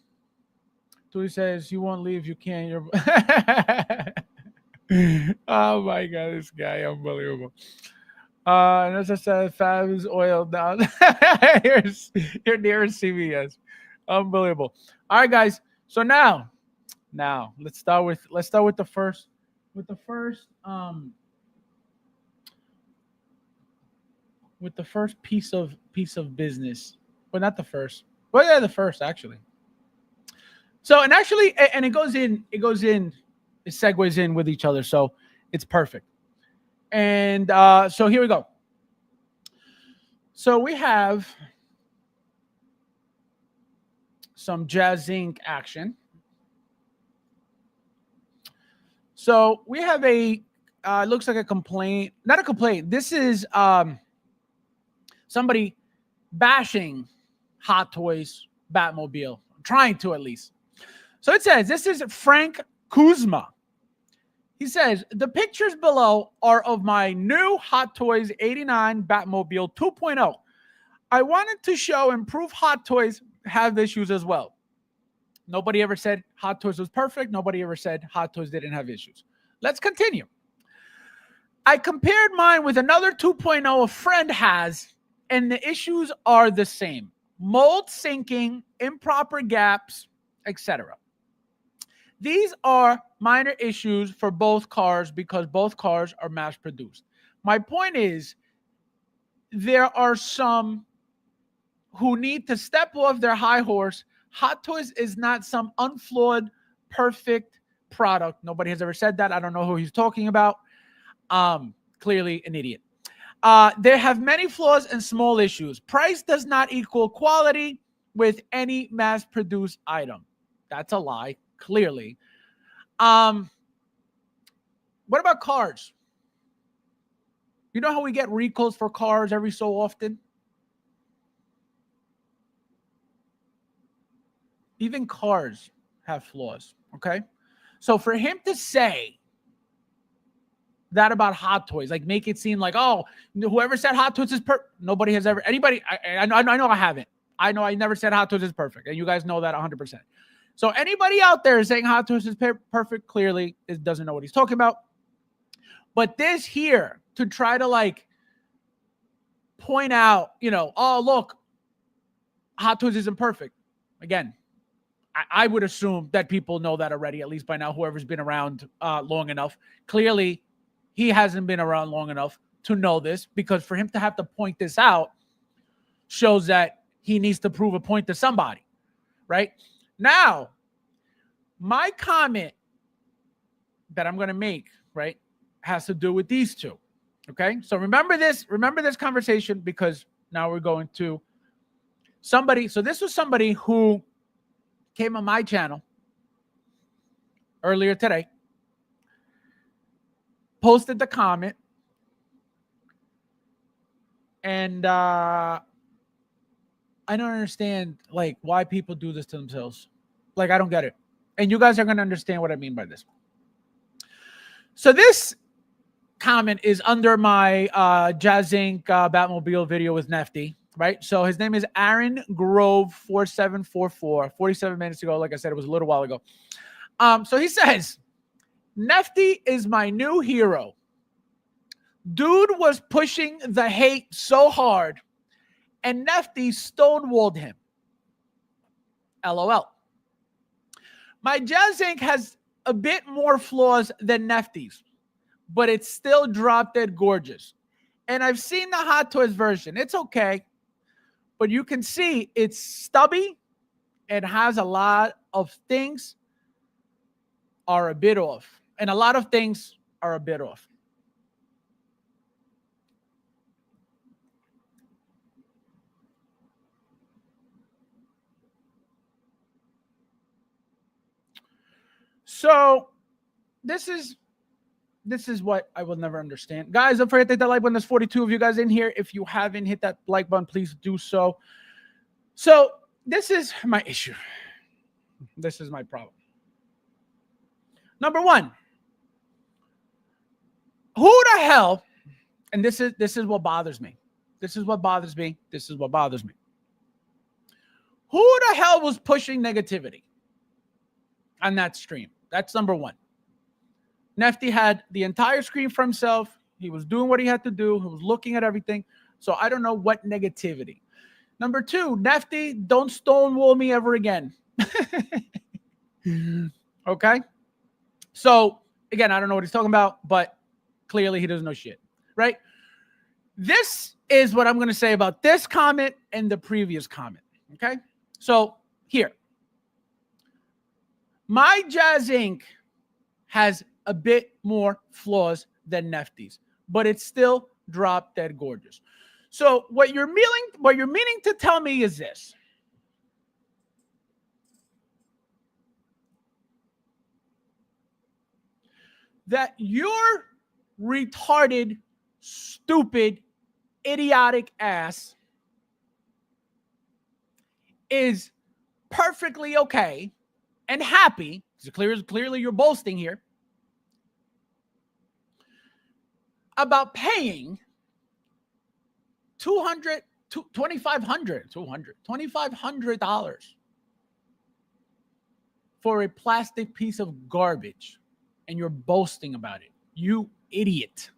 Tui says you won't leave. You can't. You're... Oh my god, this guy, unbelievable. And as I said, Fab's oil down. You're nearest CVS. Unbelievable. All right, guys. So now let's start with the first piece of business. Well, not the first. Well, yeah, the first actually. So it segues in with each other. So it's perfect. And so here we go. So we have some Jazz Inc. action. So we have it looks like a complaint, not a complaint. This is somebody bashing Hot Toys Batmobile, trying to at least. So it says, this is Frank Kuzma. He says, the pictures below are of my new Hot Toys 89 Batmobile 2.0. I wanted to show and prove Hot Toys have issues as well. Nobody ever said Hot Toys was perfect. Nobody ever said Hot Toys didn't have issues. Let's continue. I compared mine with another 2.0 a friend has, and the issues are the same. Mold sinking, improper gaps, etc. These are minor issues for both cars because both cars are mass produced. My point is, there are some who need to step off their high horse. Hot Toys is not some unflawed, perfect product. Nobody has ever said that. I don't know who he's talking about. Clearly an idiot. They have many flaws and small issues. Price does not equal quality with any mass-produced item. That's a lie, clearly. What about cars? You know how we get recalls for cars every so often? Even cars have flaws, okay? So for him to say that about Hot Toys, like make it seem like, oh, whoever said Hot Toys is perfect. Nobody has ever, anybody, I know I haven't. I know I never said Hot Toys is perfect, and you guys know that 100%. So anybody out there saying Hot Toys is perfect, clearly doesn't know what he's talking about. But this here, to try to like point out, oh, look, Hot Toys isn't perfect. Again, I would assume that people know that already, at least by now, whoever's been around long enough. Clearly, he hasn't been around long enough to know this, because for him to have to point this out shows that he needs to prove a point to somebody, right? Now, my comment that I'm going to make, right, has to do with these two, okay? So remember this conversation, because now we're going to somebody. So this was somebody who came on my channel earlier today, posted the comment, and I don't understand like why people do this to themselves. Like, I don't get it. And you guys are going to understand what I mean by this. So this comment is under my Jazz Inc. Batmobile video with Nefty, right? So his name is Aaron Grove 4744. 47 minutes ago, like I said, it was a little while ago. So he says, Nefty is my new hero. Dude was pushing the hate so hard, and Nefty stonewalled him. LOL. My Jazz Inc. has a bit more flaws than Nefty's, but it's still drop dead gorgeous. And I've seen the Hot Toys version. It's okay, but you can see it's stubby and has a lot of things are a bit off. And a lot of things are a bit off. So this is what I will never understand. Guys, don't forget to hit that like button. There's 42 of you guys in here. If you haven't hit that like button, please do so. So this is my issue. This is my problem. Number one, who the hell, and this is what bothers me. This is what bothers me. This is what bothers me. Who the hell was pushing negativity on that stream? That's number one. Nefty had the entire screen for himself. He was doing what he had to do. He was looking at everything. So I don't know what negativity. Number two, Nefty, don't stonewall me ever again. Okay? So, again, I don't know what he's talking about, but clearly he doesn't know shit, right? This is what I'm going to say about this comment and the previous comment, okay? So, here. My Jazz Inc. has a bit more flaws than Nefty's, but it's still drop dead gorgeous. So what you're meaning to tell me is this. That your retarded, stupid, idiotic ass is perfectly okay and happy. Clearly you're boasting here about paying $2,500 for a plastic piece of garbage, and you're boasting about it. You idiot.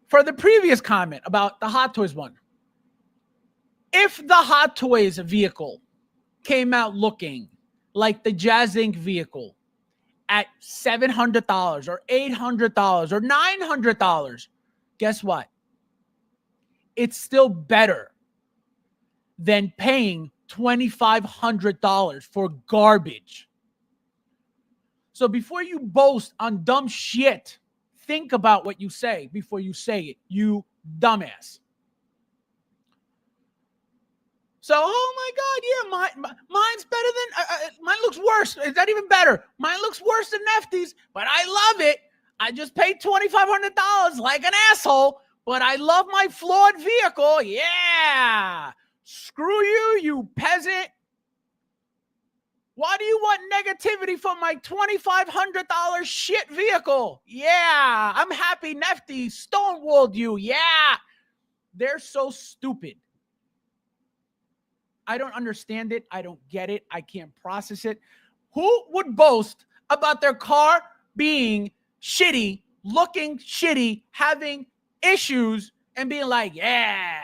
For the previous comment about the Hot Toys one, if the Hot Toys vehicle came out looking like the Jazz Inc. vehicle at $700 or $800 or $900, guess what? It's still better than paying $2,500 for garbage. So before you boast on dumb shit, think about what you say before you say it, you dumbass. So, oh my God, yeah, mine's better than, mine looks worse. Is that even better? Mine looks worse than Nefty's, but I love it. I just paid $2,500 like an asshole, but I love my flawed vehicle. Yeah. Screw you, you peasant. Why do you want negativity from my $2,500 shit vehicle? Yeah. I'm happy Nefty stonewalled you. Yeah. They're so stupid. I don't understand it. I don't get it. I can't process it. Who would boast about their car being shitty, looking shitty, having issues, and being like, yeah,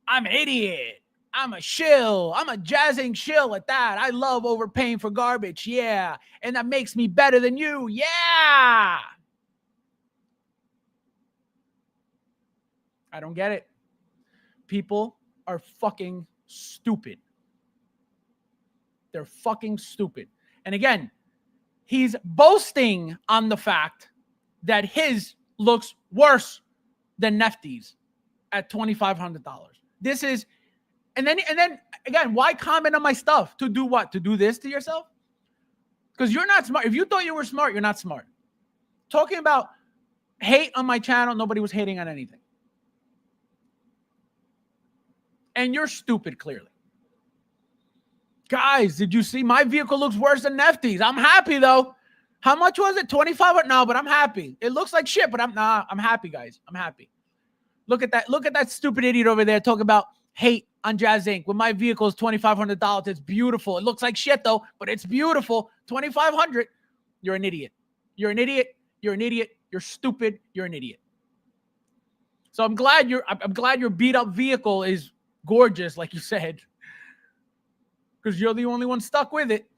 I'm an idiot. I'm a shill. I'm a jazzing shill at that. I love overpaying for garbage. Yeah. And that makes me better than you. Yeah. I don't get it. People are fucking stupid. They're fucking stupid. And again, he's boasting on the fact that his looks worse than Nefty's at $2,500. This is, and then again, why comment on my stuff? To do what? To do this to yourself? Because you're not smart. If you thought you were smart, you're not smart. Talking about hate on my channel, nobody was hating on anything. And you're stupid, clearly. Guys, did you see my vehicle looks worse than Nefty's? I'm happy, though. How much was it? 25? No, but I'm happy. It looks like shit, but I'm happy, guys. I'm happy. Look at that. Look at that stupid idiot over there talking about hate on Jazz Inc. When my vehicle is $2,500, it's beautiful. It looks like shit, though, but it's beautiful. $2,500. You're an idiot. You're an idiot. You're an idiot. You're stupid. You're an idiot. So I'm glad your beat up vehicle is gorgeous, like you said, because you're the only one stuck with it.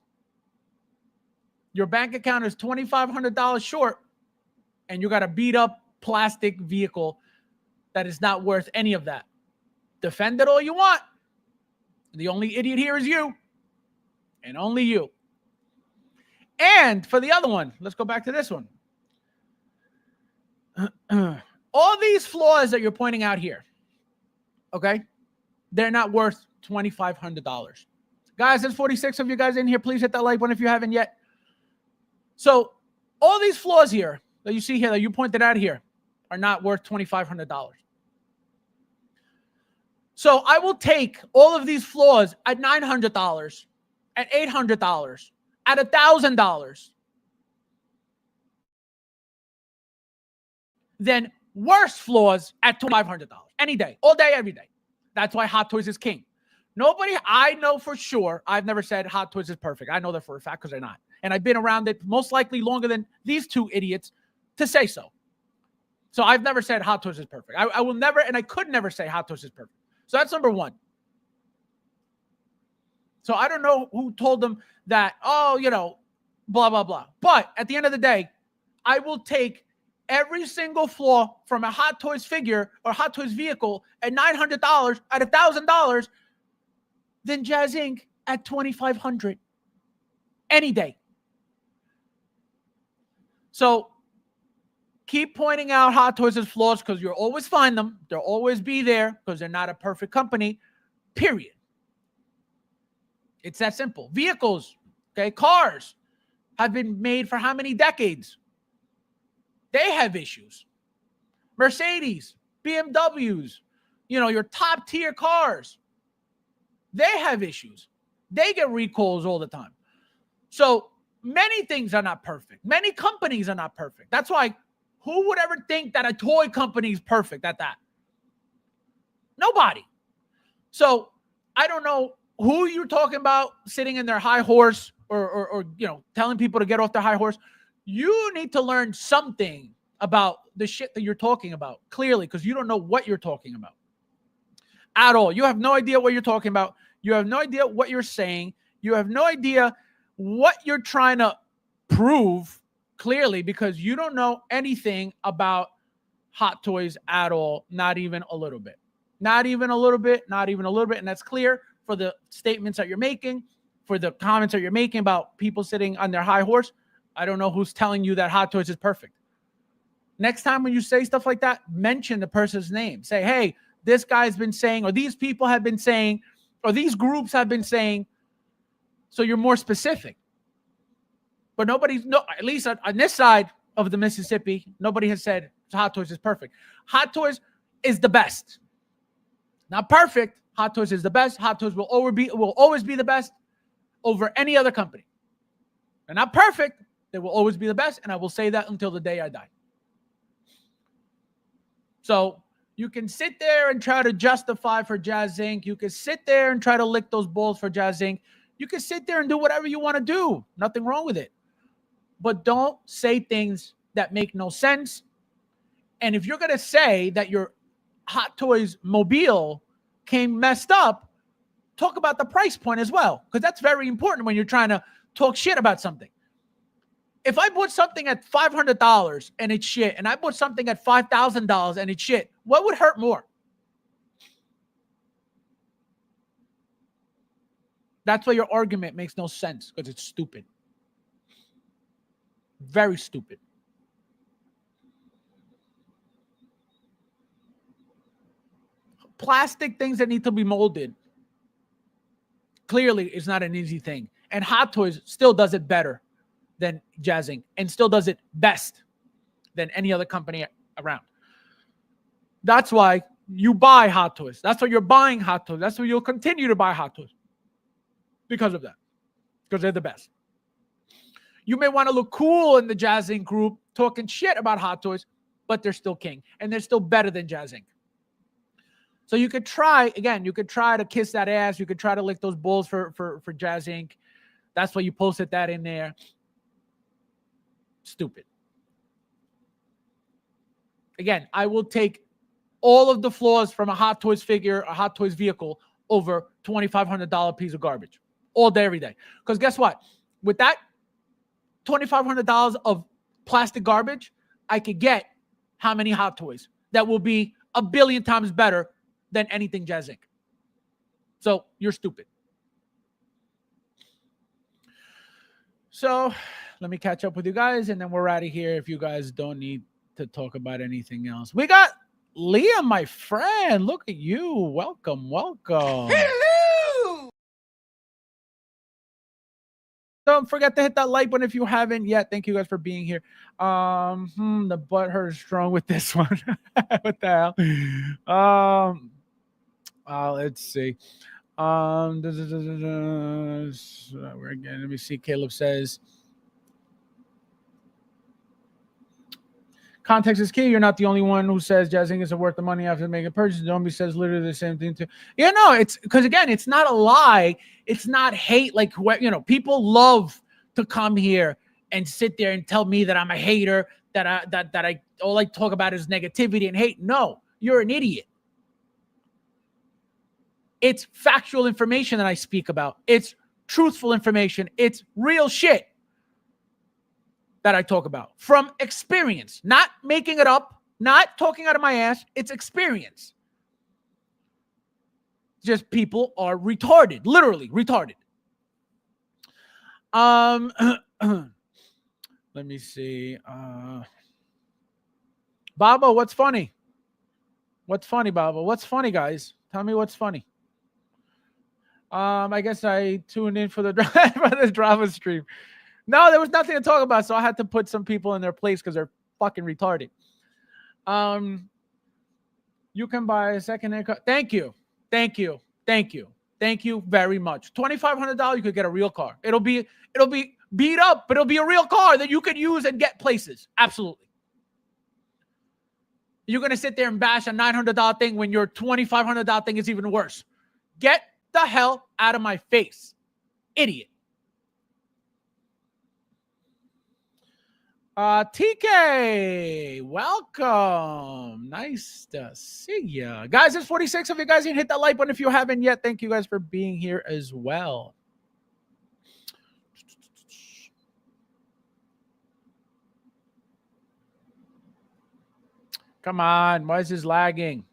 Your bank account is $2,500 short, and you got a beat up plastic vehicle that is not worth any of that. Defend it all you want. The only idiot here is you, and only you. And for the other one, let's go back to this one. All these flaws that you're pointing out here, okay, they're not worth $2,500. Guys, there's 46 of you guys in here. Please hit that like button if you haven't yet. So all these flaws here that you see here, that you pointed out here, are not worth $2,500. So I will take all of these flaws at $900, at $800, at $1,000, then worse flaws at $2,500 any day, all day, every day. That's why Hot Toys is king. Nobody, I know for sure, I've never said Hot Toys is perfect. I know that for a fact because they're not. And I've been around it most likely longer than these two idiots to say so. So I've never said Hot Toys is perfect. I will never, and I could never say Hot Toys is perfect. So that's number one. So I don't know who told them that, oh, you know, blah, blah, blah. But at the end of the day, I will take every single flaw from a Hot Toys figure or Hot Toys vehicle at $900, at $1,000, than Jazz Inc. at $2,500 any day. So keep pointing out Hot Toys' flaws because you'll always find them. They'll always be there because they're not a perfect company, period. It's that simple. Vehicles, okay, cars have been made for how many decades? They have issues. Mercedes, BMWs, you know, your top tier cars, they have issues. They get recalls all the time. So many things are not perfect. Many companies are not perfect. That's why who would ever think that a toy company is perfect at that? Nobody. So I don't know who you're talking about sitting in their high horse or you know, telling people to get off their high horse. You need to learn something about the shit that you're talking about, clearly, because you don't know what you're talking about at all. You have no idea what you're talking about. You have no idea what you're saying. You have no idea what you're trying to prove, clearly, because you don't know anything about Hot Toys at all, not even a little bit. Not even a little bit, not even a little bit. And that's clear for the statements that you're making, for the comments that you're making about people sitting on their high horse. I don't know who's telling you that Hot Toys is perfect. Next time when you say stuff like that, mention the person's name. Say, hey, this guy's been saying, or these people have been saying, or these groups have been saying, so you're more specific. But nobody's, no, at least on this side of the Mississippi, nobody has said Hot Toys is perfect. Hot Toys is the best. Not perfect. Hot Toys is the best. Hot Toys will always be the best over any other company. They're not perfect. They will always be the best, and I will say that until the day I die. So you can sit there and try to justify for Jazz Inc. You can sit there and try to lick those balls for Jazz Inc. You can sit there and do whatever you want to do. Nothing wrong with it. But don't say things that make no sense. And if you're going to say that your Hot Toys mobile came messed up, talk about the price point as well, because that's very important when you're trying to talk shit about something. If I bought something at $500 and it's shit, and I bought something at $5,000 and it's shit, what would hurt more? That's why your argument makes no sense, because it's stupid. Very stupid. Plastic things that need to be molded clearly is not an easy thing. And Hot Toys still does it better than Jazz Inc. and still does it best than any other company around. That's why you buy Hot Toys. That's why you're buying Hot Toys. That's why you'll continue to buy Hot Toys. Because of that. Because they're the best. You may want to look cool in the Jazz Inc. group talking shit about Hot Toys, but they're still king. And they're still better than Jazz Inc. So you could try, again, you could try to kiss that ass. You could try to lick those balls for Jazz Inc. That's why you posted that in there. Stupid. Again, I will take all of the flaws from a Hot Toys figure, a Hot Toys vehicle, over $2,500 piece of garbage all day, every day. Because guess what? With that $2,500 of plastic garbage, I could get how many Hot Toys that will be 1 billion times better than anything Jazz Inc. So you're stupid. So let me catch up with you guys, and then we're out of here if you guys don't need to talk about anything else. We got Liam, my friend. Look at you. Welcome, welcome. Hello. Don't forget to hit that like button if you haven't yet. Thank you guys for being here. The butt hurts strong with this one. What the hell? Let's see. We're again. Let me see. Caleb says, context is key. You're not the only one who says jazzing isn't worth the money after making a purchase. Zombie says literally the same thing too. Yeah, no, it's because again, it's not a lie. It's not hate. Like, people love to come here and sit there and tell me that I'm a hater, that I all I talk about is negativity and hate. No, you're an idiot. It's factual information that I speak about. It's truthful information. It's real shit that I talk about from experience, not making it up, not talking out of my ass. It's experience. Just people are retarded, literally retarded. Let me see. Baba, what's funny? What's funny, Baba? What's funny, guys? Tell me what's funny. I guess I tuned in for the drama stream. No, there was nothing to talk about, so I had to put some people in their place because they're fucking retarded. You can buy a second-hand car. Thank you very much. $2,500, you could get a real car. It'll be beat up, but it'll be a real car that you could use and get places. Absolutely. You're gonna sit there and bash a $900 thing when your $2,500 thing is even worse. Get the hell out of my face, idiot. TK, welcome. Nice to see ya. Guys, there's 46 of you guys. Hit that like button if you haven't yet. Thank you guys for being here as well. Come on. Why is this lagging?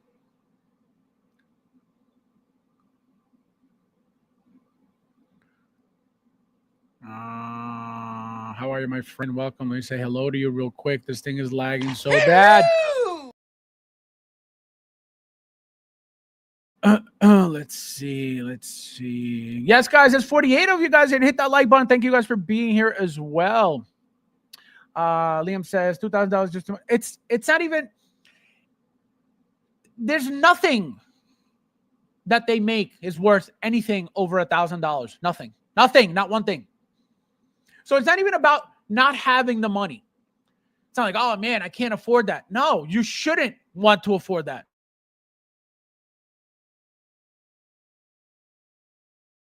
How are you, my friend? Welcome. Let me say hello to you real quick. This thing is lagging so bad. Let's see. Yes, guys, there's 48 of you guys. And hit that like button. Thank you guys for being here as well. Liam says $2,000 just it's not even. There's nothing that they make is worth anything over $1,000. Nothing, not one thing. So it's not even about not having the money. It's not like, oh man, I can't afford that. No, you shouldn't want to afford that.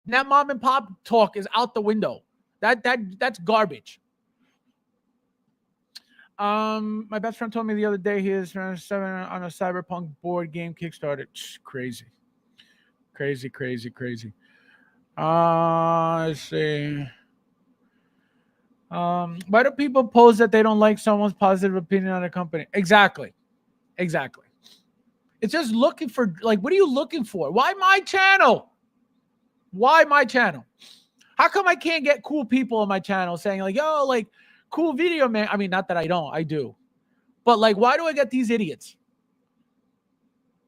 That mom and pop talk is out the window. That's garbage. My best friend told me the other day he is around 7 on a Cyberpunk board game Kickstarter. Crazy. Let's see. Why do people post that they don't like someone's positive opinion on a company? Exactly. It's just looking for, like, what are you looking for? Why my channel? How come I can't get cool people on my channel saying like, yo, like, cool video, man? I mean, not that I don't, I do. But like, why do I get these idiots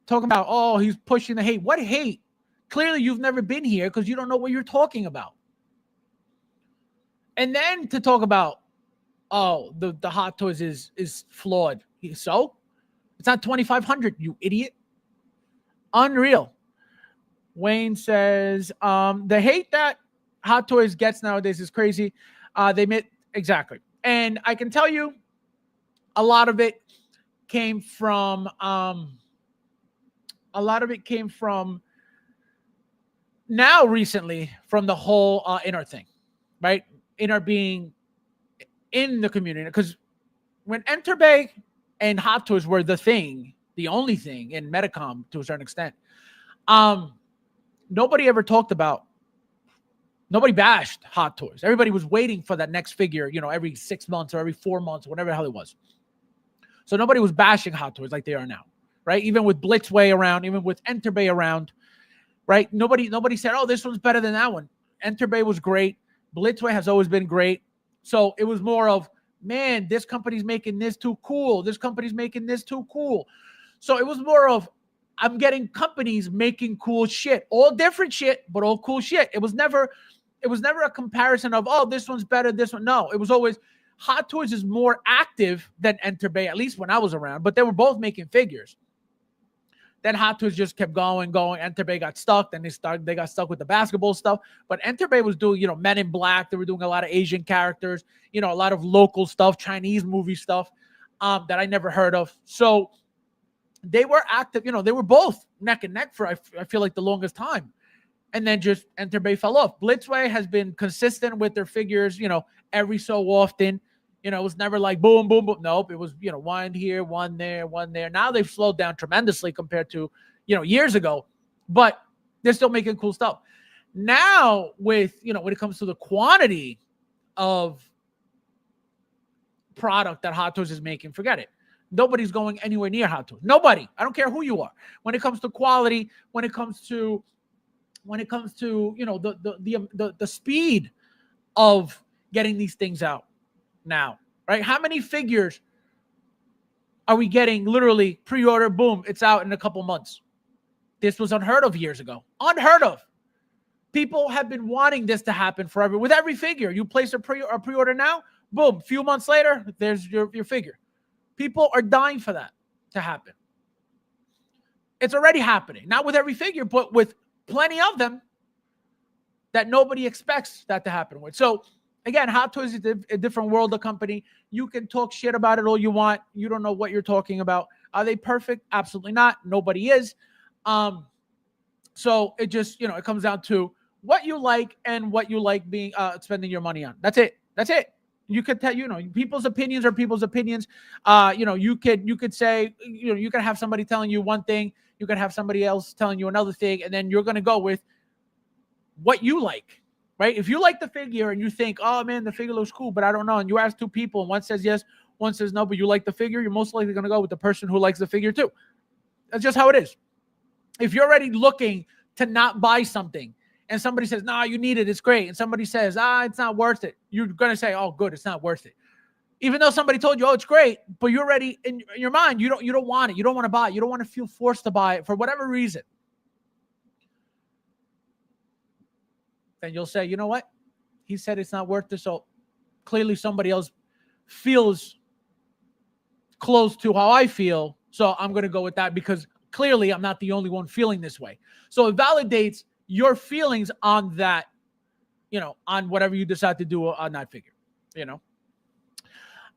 talking about, oh, he's pushing the hate? What hate? Clearly you've never been here because you don't know what you're talking about. And then to talk about, oh, the Hot Toys is flawed. So it's not 2,500, you idiot. Unreal. Wayne says, the hate that Hot Toys gets nowadays is crazy. They admit exactly. And I can tell you a lot of it came from now recently from the whole Inner thing, right? Inner being in the community, because when Enterbay and Hot Toys were the thing, the only thing in Metacom to a certain extent, nobody ever talked about, nobody bashed Hot Toys. Everybody was waiting for that next figure, every 6 months or every 4 months, whatever the hell it was. So nobody was bashing Hot Toys like they are now, right? Even with Blitzway around, even with Enterbay around, right? Nobody said, oh, this one's better than that one. Enterbay was great. Blitzway has always been great. So it was more of, man, this company's making this too cool. This company's making this too cool. So it was more of, I'm getting companies making cool shit, all different shit, but all cool shit. It was never a comparison of, oh, this one's better, this one. No, it was always Hot Toys is more active than Enterbay, at least when I was around, but they were both making figures. Then Hot Toys just kept going. Enterbay got stuck. Then they got stuck with the basketball stuff. But Enterbay was doing, Men in Black. They were doing a lot of Asian characters, a lot of local stuff, Chinese movie stuff that I never heard of. So they were active. They were both neck and neck for, I feel like, the longest time. And then just Enterbay fell off. Blitzway has been consistent with their figures, every so often. It was never like boom, boom, boom. Nope. It was, one here, one there, one there. Now they've slowed down tremendously compared to, years ago, but they're still making cool stuff. Now with, when it comes to the quantity of product that Hot Toys is making, forget it. Nobody's going anywhere near Hot Toys. Nobody. I don't care who you are. When it comes to quality, when it comes to, the speed of getting these things out. Now, right? How many figures are we getting literally pre-order? Boom, it's out in a couple months. This was unheard of years ago. Unheard of. People have been wanting this to happen forever. With every figure, you place a pre-order now, boom, a few months later, there's your figure. People are dying for that to happen. It's already happening. Not with every figure, but with plenty of them that nobody expects that to happen with. So, again, Hot Toys is a different world of company. You can talk shit about it all you want. You don't know what you're talking about. Are they perfect? Absolutely not. Nobody is. So it just, it comes down to what you like and what you like being spending your money on. That's it. That's it. You could tell, people's opinions are people's opinions. You could say, you can have somebody telling you one thing, you can have somebody else telling you another thing, and then you're going to go with what you like. Right? If you like the figure and you think, oh man, the figure looks cool, but I don't know, and you ask two people and one says yes, one says no, but you like the figure, you're most likely going to go with the person who likes the figure too. That's just how it is. If you're already looking to not buy something and somebody says, no, you need it, it's great, and somebody says, it's not worth it, you're going to say, oh, good, it's not worth it. Even though somebody told you, oh, it's great, but you're already in your mind, you don't want it, you don't want to buy it, you don't want to feel forced to buy it for whatever reason. Then you'll say, you know what? He said it's not worth it, so clearly somebody else feels close to how I feel, so I'm going to go with that because clearly I'm not the only one feeling this way. So it validates your feelings on that, on whatever you decide to do on that figure,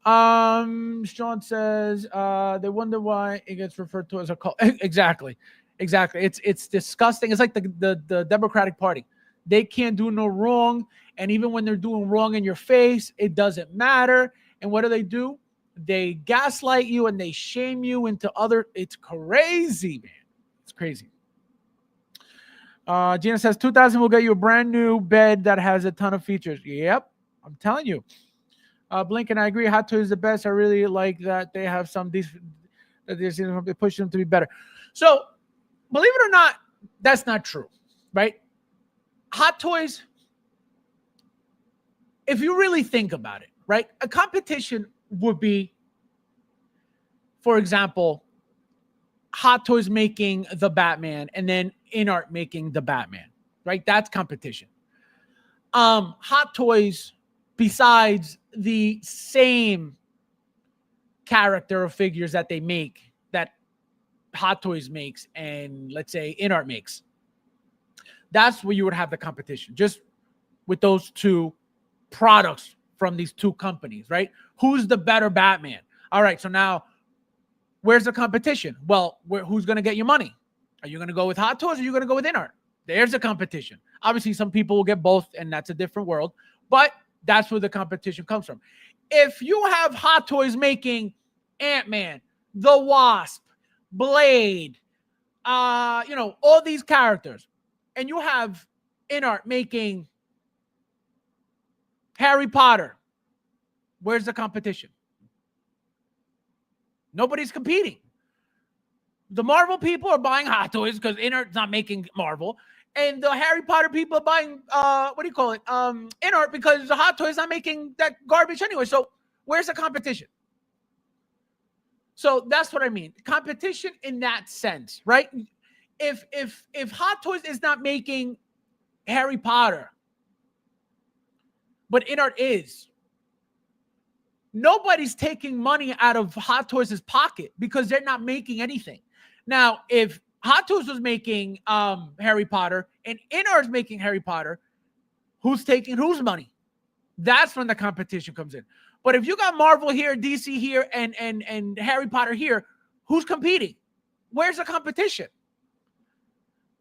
Sean says, they wonder why it gets referred to as a cult. Exactly. It's disgusting. It's like the Democratic Party. They can't do no wrong. And even when they're doing wrong in your face, it doesn't matter. And what do? They gaslight you and they shame you into it's crazy, man. It's crazy. Gina says, 2000 will get you a brand new bed that has a ton of features. Yep. I'm telling you. Blinken, I agree. Hot Toys is the best. I really like that they have some they push them to be better. So believe it or not, that's not true, right? Hot Toys, if you really think about it, right? A competition would be, for example, Hot Toys making the Batman and then InArt making the Batman, right? That's competition. Hot Toys, besides the same character of figures that they make, that Hot Toys makes and let's say InArt makes, that's where you would have the competition, just with those two products from these two companies, right? Who's the better Batman? All right, so now where's the competition? Well, who's going to get your money? Are you going to go with Hot Toys or are you going to go with InArt? There's a competition. Obviously, some people will get both, and that's a different world, but that's where the competition comes from. If you have Hot Toys making Ant-Man, the Wasp, Blade, all these characters, and you have InArt making Harry Potter, where's the competition? Nobody's competing. The Marvel people are buying Hot Toys because InArt's not making Marvel, and the Harry Potter people are buying what do you call it? In-art, because the Hot Toys not making that garbage anyway. So where's the competition? So that's what I mean. Competition in that sense, right? If Hot Toys is not making Harry Potter, but in-art is, nobody's taking money out of Hot Toys' pocket because they're not making anything. Now, if Hot Toys was making Harry Potter and in-art's making Harry Potter, who's taking whose money? That's when the competition comes in. But if you got Marvel here, DC here, and Harry Potter here, who's competing? Where's the competition?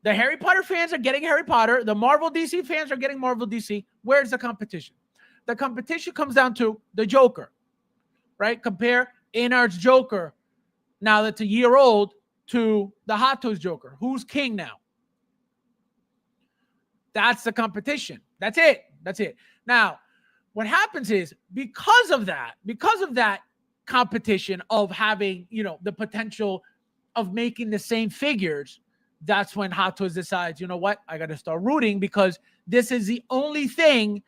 The Harry Potter fans are getting Harry Potter. The Marvel DC fans are getting Marvel DC. Where's the competition? The competition comes down to the Joker, right? Compare in-art's Joker, now that's a year old, to the Hot Toys Joker. Who's king now? That's the competition. That's it. That's it. Now, what happens is because of that competition of having, the potential of making the same figures, that's when Hot Toys decides, you know what? I got to start rooting, because this is the only thing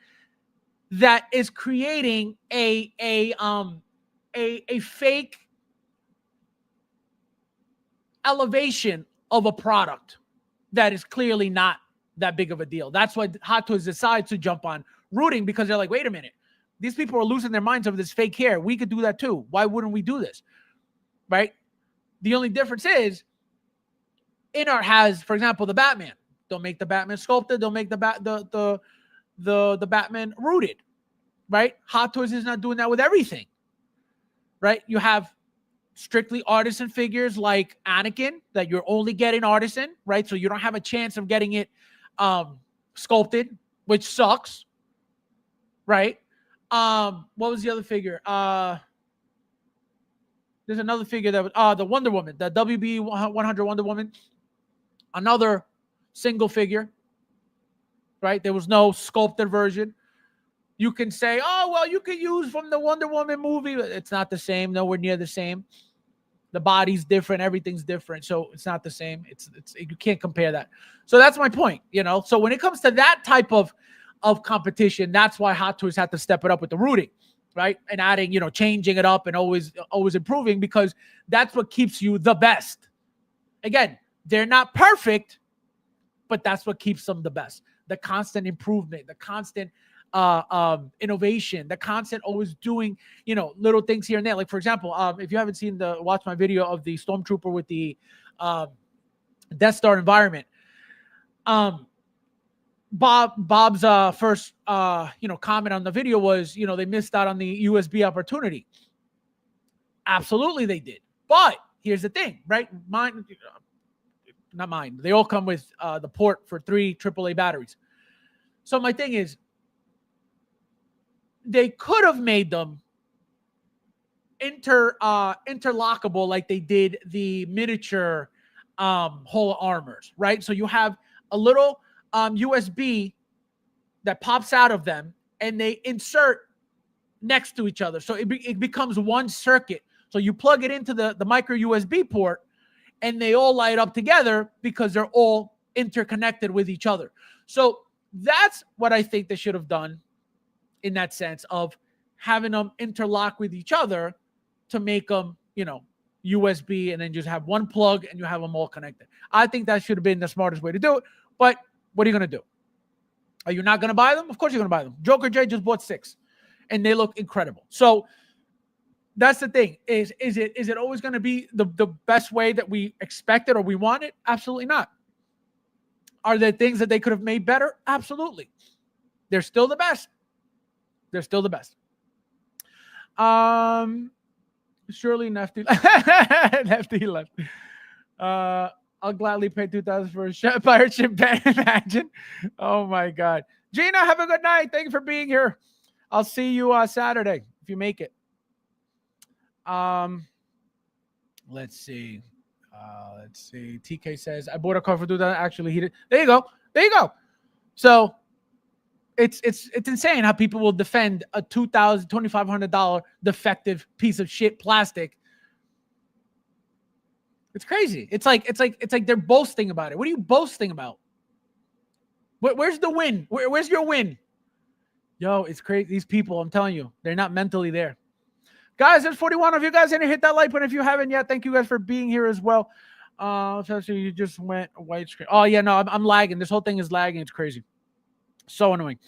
that is creating a fake elevation of a product that is clearly not that big of a deal. That's why Hot Toys decides to jump on rooting, because they're like, wait a minute, these people are losing their minds over this fake hair. We could do that too. Why wouldn't we do this? Right? The only difference is in-art has, for example, the Batman. Don't make the Batman sculpted. Don't make the Batman rooted. Right? Hot Toys is not doing that with everything. Right? You have strictly artisan figures like Anakin that you're only getting artisan, right? So you don't have a chance of getting it sculpted, which sucks, right? What was the other figure? There's another figure that was the Wonder Woman, the WB 100 Wonder Woman, another single figure, right? There was no sculpted version. You can say, oh, well, you could use from the Wonder Woman movie. It's not the same, nowhere near the same. The body's different, everything's different, so it's not the same. It's you can't compare that. So that's my point, So when it comes to that type of competition, that's why Hot Toys had to step it up with the rooting, right? And adding, changing it up and always improving, because that's what keeps you the best. Again, they're not perfect, but that's what keeps them the best. The constant improvement, the constant innovation, the constant always doing, little things here and there. Like, for example, if you haven't watch my video of the Stormtrooper with the Death Star environment, Bob's first comment on the video was, they missed out on the USB opportunity. Absolutely they did. But here's the thing, right? Not mine. They all come with the port for 3 AAA batteries. So my thing is, they could have made them interlockable like they did the miniature whole armors, right? So you have a little USB that pops out of them, and they insert next to each other. So it becomes one circuit. So you plug it into the micro USB port, and they all light up together because they're all interconnected with each other. So that's what I think they should have done, in that sense of having them interlock with each other to make them, USB, and then just have one plug and you have them all connected. I think that should have been the smartest way to do it. But what are you going to do? Are you not going to buy them? Of course you're going to buy them. Joker J just bought 6 and they look incredible. So that's the thing. Is it always going to be the best way that we expected or we want it? Absolutely not. Are there things that they could have made better? Absolutely. They're still the best. They're still the best. Surely Nefty Nefty left. I'll gladly pay $2,000 for a pirate ship ban. Imagine. Oh my God. Gina, have a good night. Thank you for being here. I'll see you Saturday if you make it. Let's see. TK says I bought a car for $2,000. Actually, he did. There you go. So it's insane how people will defend a $2,500 defective piece of shit plastic. It's crazy. It's like they're boasting about it. What are you boasting about? Where's the win? Where's your win? Yo, it's crazy. These people, I'm telling you, they're not mentally there. Guys, there's 41 of you guys. And hit that like button if you haven't yet. Thank you guys for being here as well. So you just went white screen. Oh, yeah, no, I'm lagging. This whole thing is lagging. It's crazy. So annoying.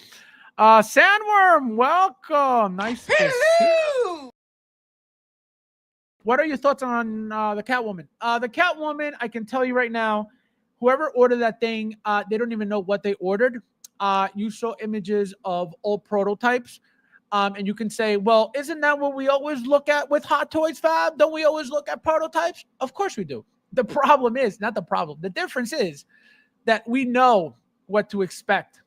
Sandworm, welcome. Nice to see you. What are your thoughts on the Catwoman? The Catwoman, I can tell you right now, whoever ordered that thing, they don't even know what they ordered. You saw images of old prototypes. And you can say, well, isn't that what we always look at with Hot Toys, Fab? Don't we always look at prototypes? Of course we do. The problem is, not the problem, the difference is that we know what to expect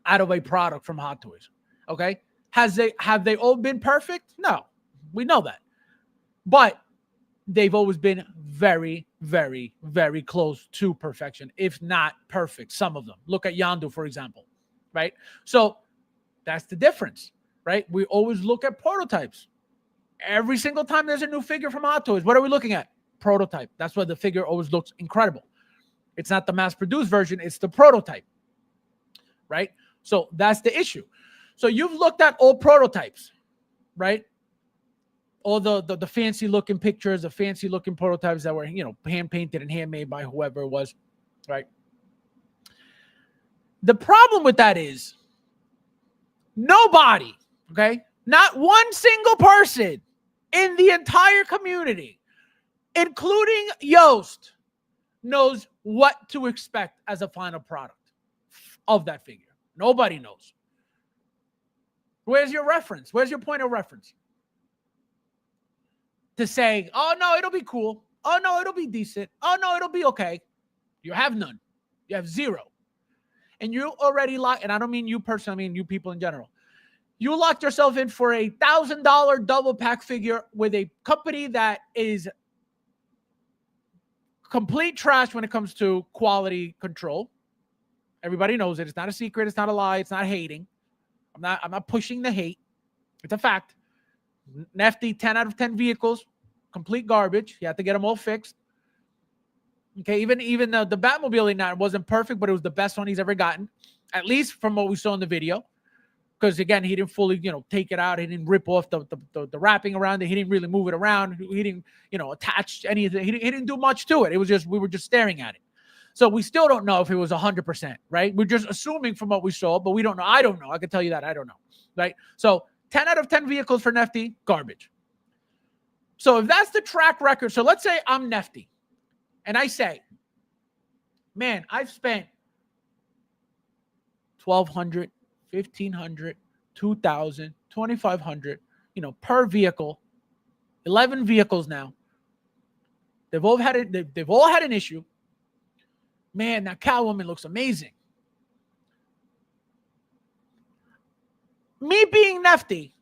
out of a product from Hot Toys. Okay? Have they all been perfect? No. We know that. But they've always been very, very, very close to perfection, if not perfect, some of them. Look at Yondu, for example, right? So that's the difference, right? We always look at prototypes. Every single time there's a new figure from Hot Toys, what are we looking at? Prototype. That's why the figure always looks incredible. It's not the mass-produced version, it's the prototype, right? So that's the issue. So you've looked at old prototypes, right? All the fancy looking pictures, the fancy looking prototypes that were, hand painted and handmade by whoever it was, right? The problem with that is nobody, okay, not one single person in the entire community, including Yost, knows what to expect as a final product of that figure. Nobody knows. Where's your reference? Where's your point of reference? To say, oh, no, it'll be cool. Oh, no, it'll be decent. Oh, no, it'll be okay. You have none. You have zero. And you already locked, and I don't mean you personally, I mean you people in general. You locked yourself in for a $1,000 double pack figure with a company that is complete trash when it comes to quality control. Everybody knows it. It's not a secret. It's not a lie. It's not hating. I'm not pushing the hate. It's a fact. Nefty, 10 out of 10 vehicles, complete garbage. You have to get them all fixed. Okay, even the Batmobile wasn't perfect, but it was the best one he's ever gotten, at least from what we saw in the video. Because again, he didn't fully, take it out. He didn't rip off the wrapping around it. He didn't really move it around. He didn't, attach anything. He didn't do much to it. It was just, we were just staring at it. So we still don't know if it was 100%, right? We're just assuming from what we saw, but we don't know. I don't know. I can tell you that. I don't know, right? So 10 out of 10 vehicles for Nefty, garbage. So if that's the track record, so let's say I'm Nefty, and I say, man, I've spent $1,200, $1,500, $2,000, $2,500, per vehicle, 11 vehicles now. They've all had an issue. Man, that Catwoman looks amazing. Me being Nefty,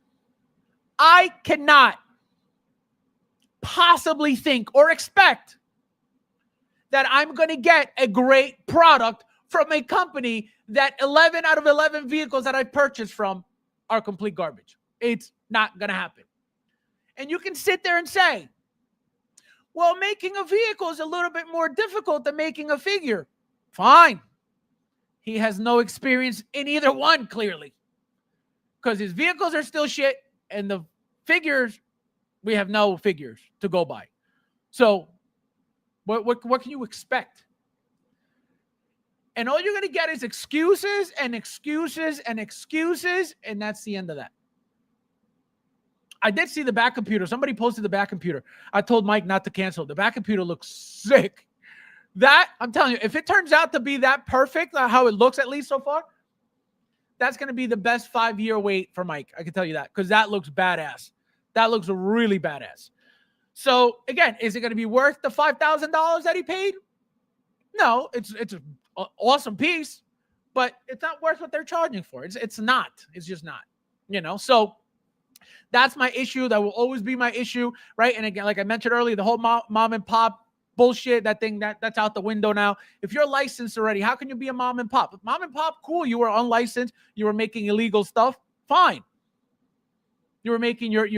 I cannot possibly think or expect that I'm going to get a great product from a company that 11 out of 11 vehicles that I purchased from are complete garbage. It's not going to happen. And you can sit there and say, well, making a vehicle is a little bit more difficult than making a figure. Fine. He has no experience in either one, clearly. Because his vehicles are still shit, and the figures, we have no figures to go by. So, what can you expect? And all you're going to get is excuses and excuses and excuses, and that's the end of that. I did see the back computer. Somebody posted the back computer. I told Mike not to cancel. The back computer looks sick. That, I'm telling you, if it turns out to be that perfect, how it looks at least so far, that's going to be the best 5-year wait for Mike. I can tell you that, because that looks badass. That looks really badass. So, again, is it going to be worth the $5,000 that he paid? No, it's an awesome piece, but it's not worth what they're charging for. It's not. It's just not. So that's my issue. That will always be my issue, right? And again, like I mentioned earlier, the whole mom and pop bullshit, that thing, that's out the window now. If you're licensed already, how can you be a mom and pop? If mom and pop, cool. You were unlicensed. You were making illegal stuff. Fine. You were making your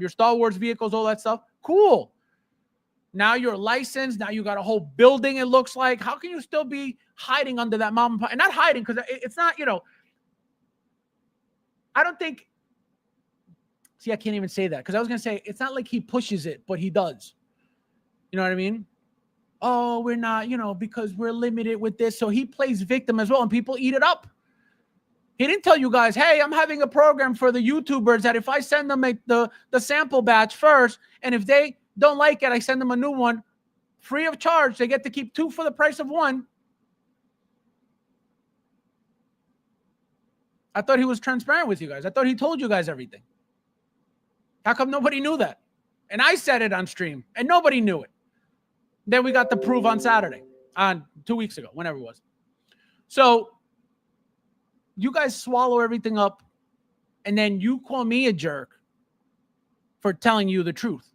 Star Wars vehicles, all that stuff. Cool. Now you're licensed. Now you got a whole building, it looks like. How can you still be hiding under that mom and pop? And not hiding, because it's not, I don't think, see, I can't even say that, because I was going to say, it's not like he pushes it, but he does. You know what I mean? Oh, we're not, because we're limited with this. So he plays victim as well, and people eat it up. He didn't tell you guys, hey, I'm having a program for the YouTubers that if I send them the sample batch first, and if they don't like it, I send them a new one free of charge. They get to keep 2 for the price of 1. I thought he was transparent with you guys. I thought he told you guys everything. How come nobody knew that? And I said it on stream, and nobody knew it. Then we got the proof on Saturday, on 2 weeks ago, whenever it was. So you guys swallow everything up, and then you call me a jerk for telling you the truth.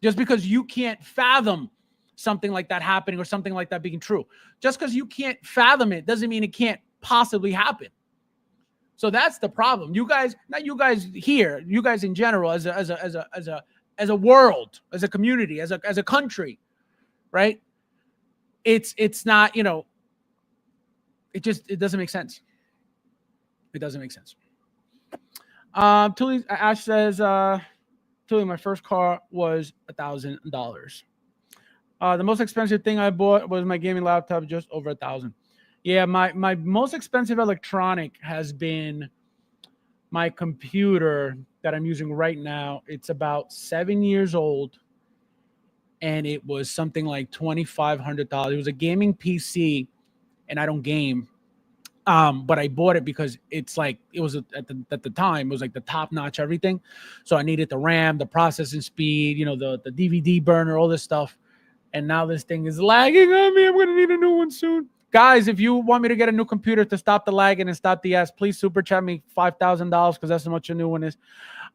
Just because you can't fathom something like that happening or something like that being true. Just because you can't fathom it doesn't mean it can't possibly happen. So that's the problem. You guys, not you guys here, you guys in general, as a world, as a community, as a country, right? It's not, it doesn't make sense. It doesn't make sense. Ash says, Tully, my first car was $1,000. The most expensive thing I bought was my gaming laptop, just over $1,000. Yeah, my most expensive electronic has been my computer that I'm using right now. It's about 7 years old, and it was something like $2,500. It was a gaming PC, and I don't game. But I bought it because it's like, it was at the time, it was like the top notch everything. So I needed the RAM, the processing speed, the DVD burner, all this stuff. And now this thing is lagging on me. I'm going to need a new one soon. Guys, if you want me to get a new computer to stop the lagging and stop the ass, please super chat me $5,000 because that's how much a new one is.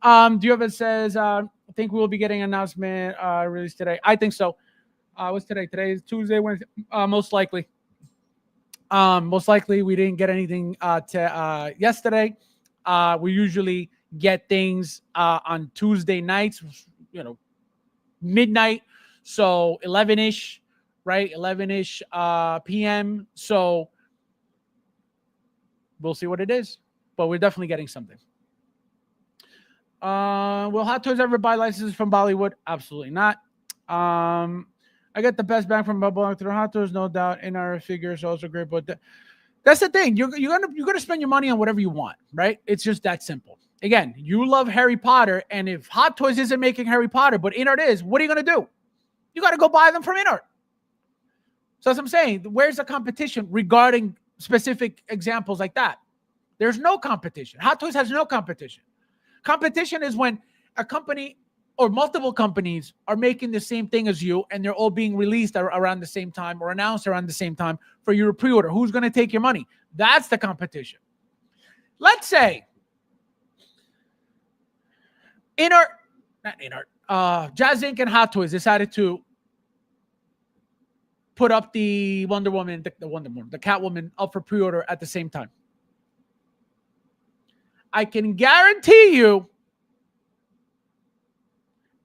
Diovid says, I think we will be getting an announcement released today. I think so. What's today? Today is Tuesday, Wednesday. Most likely. Most likely we didn't get anything yesterday. We usually get things on Tuesday nights, midnight. So 11-ish, right? 11-ish p.m. So we'll see what it is, but we're definitely getting something. Will Hot Toys ever buy licenses from Bollywood? Absolutely not. I get the best bang from belonging to the Hot Toys, no doubt. In our figures, also great, but that's the thing. You're gonna spend your money on whatever you want, right? It's just that simple. Again, you love Harry Potter, and if Hot Toys isn't making Harry Potter, but InArt is, what are you gonna do? You got to go buy them from InArt. So that's what I'm saying. Where's the competition regarding specific examples like that? There's no competition. Hot Toys has no competition. Competition is when a company or multiple companies are making the same thing as you, and they're all being released around the same time or announced around the same time for your pre-order. Who's going to take your money? That's the competition. Let's say Jazz Inc. and Hot Toys decided to put up the Wonder Woman, the Catwoman up for pre-order at the same time. I can guarantee you,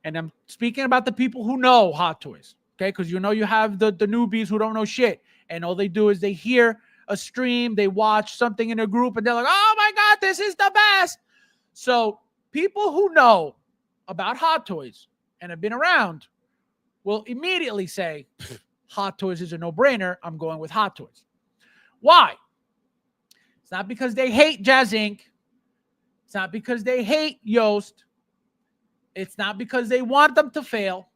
and I'm speaking about the people who know Hot Toys, okay? Because you have the newbies who don't know shit, and all they do is they hear a stream, they watch something in a group, and they're like, oh my God, this is the best. So people who know about Hot Toys and have been around will immediately say, Hot Toys is a no-brainer. I'm going with Hot Toys. Why? It's not because they hate Jazz Inc. It's not because they hate Yoast. It's not because they want them to fail.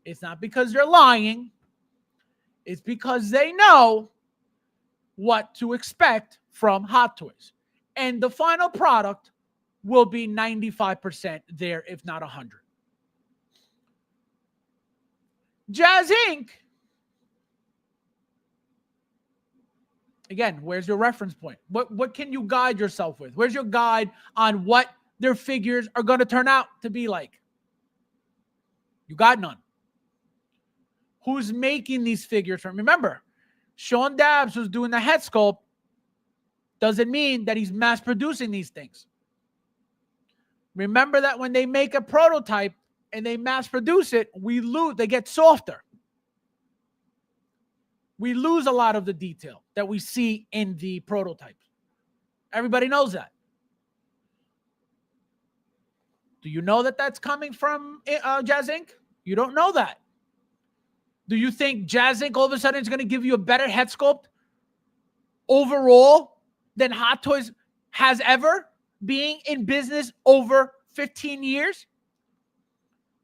It's not because they're lying. It's because they know what to expect from Hot Toys. And the final product will be 95% there, if not 100%. Jazz Inc. Again, where's your reference point? What can you guide yourself with? Where's your guide on what their figures are going to turn out to be like? You got none. Who's making these figures from? Remember, Sean Dabbs, who's doing the head sculpt, doesn't mean that he's mass producing these things. Remember that when they make a prototype and they mass produce it, they get softer. We lose a lot of the detail that we see in the prototypes. Everybody knows that. Do you know that that's coming from Jazz Inc? You don't know that. Do you think Jazz Inc all of a sudden is going to give you a better head sculpt overall than Hot Toys has ever, being in business over 15 years?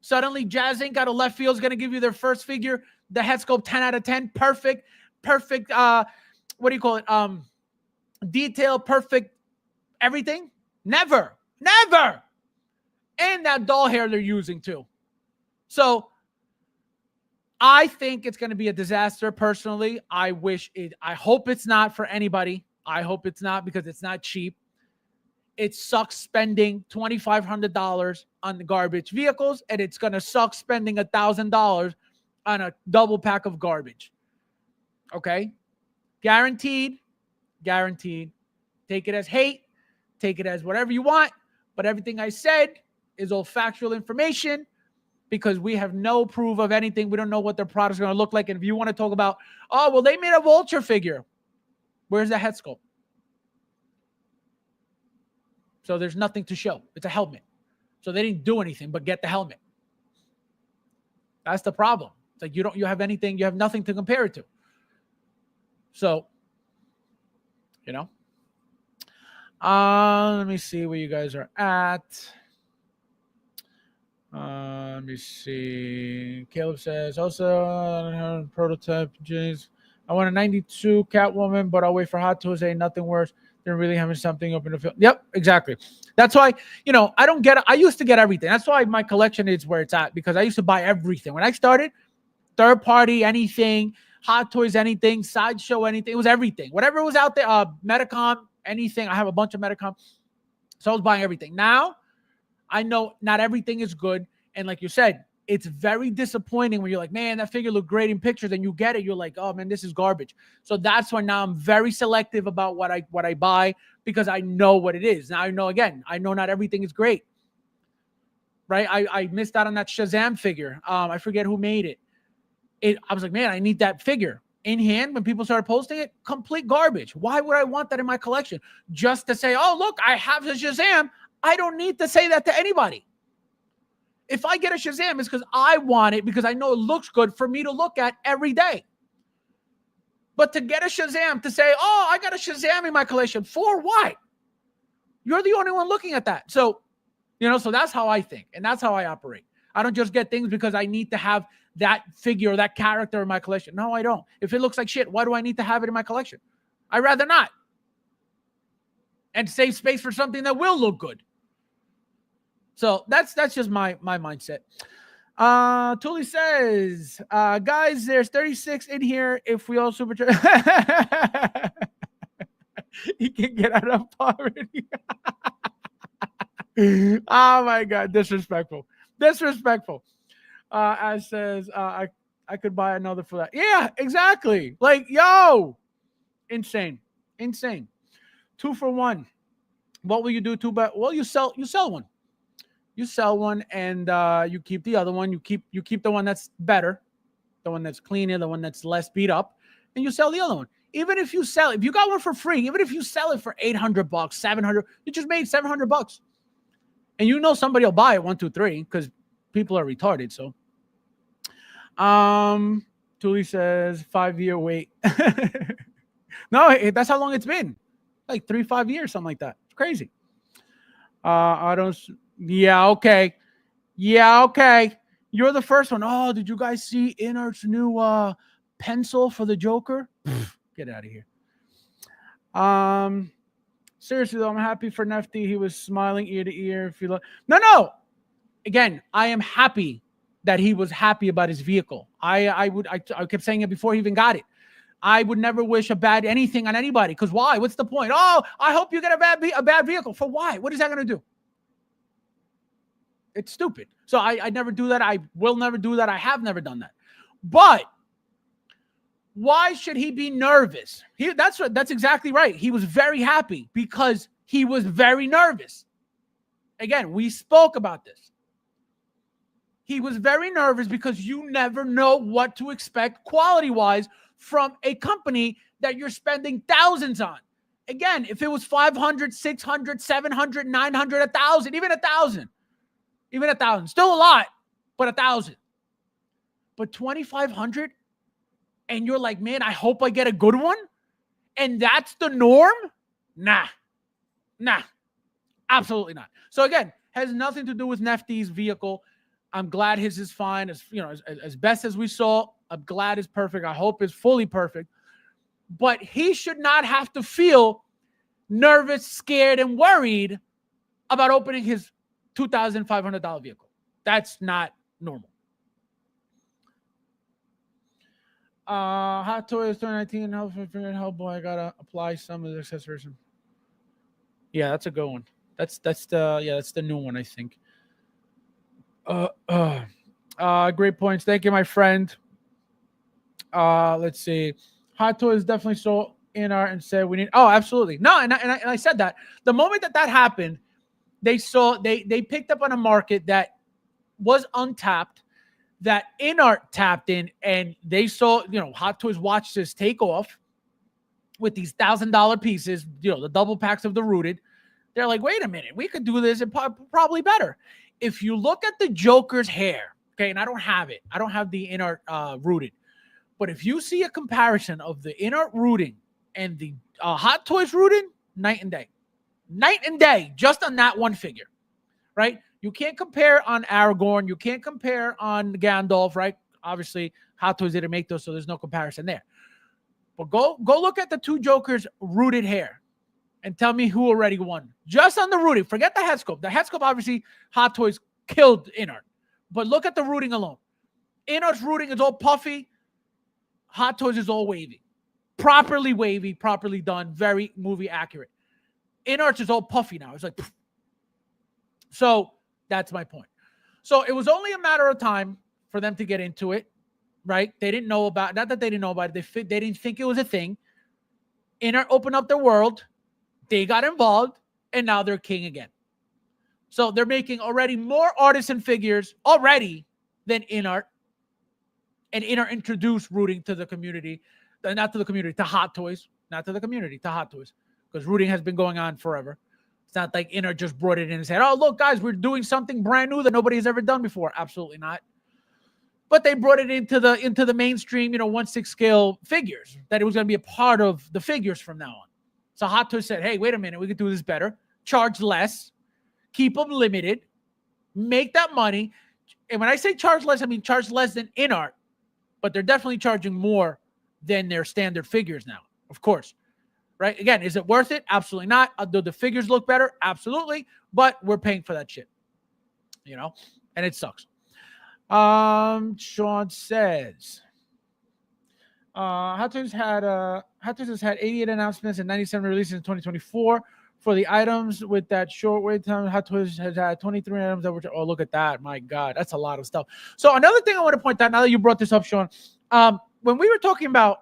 Suddenly, Jazz Inc out of left field is going to give you their first figure, the head sculpt 10 out of 10, perfect, what do you call it? Detail, perfect, everything? Never. And that doll hair they're using too. So I think it's going to be a disaster personally. I hope it's not for anybody. I hope it's not, because it's not cheap. It sucks spending $2,500 on the garbage vehicles, and it's going to suck spending $1,000 on a double pack of garbage. Okay? Guaranteed. Take it as hate. Take it as whatever you want. But everything I said is all factual information, because we have no proof of anything. We don't know what their product's going to look like. And if you want to talk about, oh, well, they made a Vulture figure. Where's the head sculpt? So there's nothing to show. It's a helmet. So they didn't do anything but get the helmet. That's the problem. It's like you have anything, you have nothing to compare it to. So, let me see where you guys are at. Let me see. Caleb says, also, prototype, jeez. I want a 92 Catwoman, but I'll wait for Hot Toys. Ain't nothing worse than really having something up in the field. Yep, exactly. That's why, I don't get it. I used to get everything. That's why my collection is where it's at, because I used to buy everything. When I started, third party, anything, Hot Toys, anything, Sideshow, anything. It was everything. Whatever was out there, Medicom, anything. I have a bunch of Medicom. So I was buying everything. Now, I know not everything is good. And like you said, it's very disappointing when you're like, man, that figure looked great in pictures, and you get it. You're like, oh, man, this is garbage. So that's why now I'm very selective about what I buy, because I know what it is. Now I know not everything is great. Right? I missed out on that Shazam figure. I forget who made it. I was like, man, I need that figure. In hand, when people started posting it, complete garbage. Why would I want that in my collection? Just to say, oh, look, I have the Shazam. I don't need to say that to anybody. If I get a Shazam, it's because I want it, because I know it looks good for me to look at every day. But to get a Shazam, to say, oh, I got a Shazam in my collection, for what? You're the only one looking at that. So, so that's how I think, and that's how I operate. I don't just get things because I need to have that figure or that character in my collection. No, I don't. If it looks like shit, why do I need to have it in my collection? I'd rather not. And save space for something that will look good. So that's just my mindset. Tully says, guys, there's 36 in here. If we all super he can get out of poverty. Oh my God, disrespectful. As says, I could buy another for that. Yeah, exactly. Like, yo, insane. 2 for 1. What will you do? Well, you sell one. You sell one, and you keep the other one. You keep the one that's better, the one that's cleaner, the one that's less beat up, and you sell the other one. Even if you sell it, if you got one for free, even if you sell it for $800, $700, you just made $700, and somebody will buy it 1, 2, 3 because people are retarded. So, Tully says 5-year wait. No, that's how long it's been, like 3-5 years, something like that. It's crazy. I don't. Yeah, okay. You're the first one. Oh, did you guys see Innert's new pencil for the Joker? Get out of here. Seriously though, I'm happy for Nefty. He was smiling ear to ear. No. Again, I am happy that he was happy about his vehicle. I kept saying it before he even got it. I would never wish a bad anything on anybody, because why? What's the point? Oh, I hope you get a bad vehicle. For why? What is that going to do? It's stupid. So I never do that. I will never do that. I have never done that. But why should he be nervous? That's exactly right. He was very happy because he was very nervous. Again, we spoke about this. He was very nervous because you never know what to expect quality-wise from a company that you're spending thousands on. Again, if it was 500, 600, 700, 900, 1,000, even 1,000, still a lot, but 1,000. But 2,500, and you're like, man, I hope I get a good one, and that's the norm? Nah, absolutely not. So again, has nothing to do with Nefty's vehicle. I'm glad his is fine. As best as we saw, I'm glad it's perfect. I hope it's fully perfect. But he should not have to feel nervous, scared, and worried about opening his $2,500 vehicle. That's not normal. Hot Toys 2019. Hellboy. I gotta apply some of the accessories. Yeah, that's a good one. That's the new one, I think. Great points. Thank you, my friend. Let's see. Hot Toys definitely saw in art and said we need. Oh, absolutely. No, and I said that the moment that happened, they picked up on a market that was untapped, that InArt tapped in, and they saw, Hot Toys watched this take off with these $1,000 pieces, the double packs of the rooted. They're like, wait a minute, we could do this and probably better. If you look at the Joker's hair, okay, and I don't have it. I don't have the InArt rooted. But if you see a comparison of the InArt rooting and the Hot Toys rooted, night and day. Night and day, just on that one figure, right? You can't compare on Aragorn. You can't compare on Gandalf, right? Obviously, Hot Toys didn't make those, so there's no comparison there. But go look at the two Jokers' rooted hair and tell me who already won. Just on the rooting. Forget the head sculpt. The head sculpt, obviously, Hot Toys killed InArt. But look at the rooting alone. InArt's rooting is all puffy. Hot Toys is all wavy. Properly wavy, properly done, very movie accurate. InArt's is all puffy now. It's like, poof. So that's my point. So it was only a matter of time for them to get into it, right? They didn't know about, not that they didn't know about it, they didn't think it was a thing. InArt opened up their world. They got involved, and now they're king again. So they're making already more artisan figures already than InArt. And InArt introduced rooting to the community, not to the community, to Hot Toys, not to the community, to Hot Toys, because rooting has been going on forever. It's not like InArt just brought it in and said, oh, look, guys, we're doing something brand new that nobody has ever done before. Absolutely not. But they brought it into the mainstream, 1/6 scale figures, that it was going to be a part of the figures from now on. So Hot Toys said, hey, wait a minute, we could do this better. Charge less. Keep them limited. Make that money. And when I say charge less, I mean charge less than InArt. But they're definitely charging more than their standard figures now, of course. Right? Again, is it worth it? Absolutely not. Do the figures look better? Absolutely. But we're paying for that shit. And it sucks. Sean says, Hot Toys has had 88 announcements and 97 releases in 2024 for the items with that short wait time. Hot Toys has had 23 items that were. Oh, look at that! My God, that's a lot of stuff. So another thing I want to point out, now that you brought this up, Sean, when we were talking about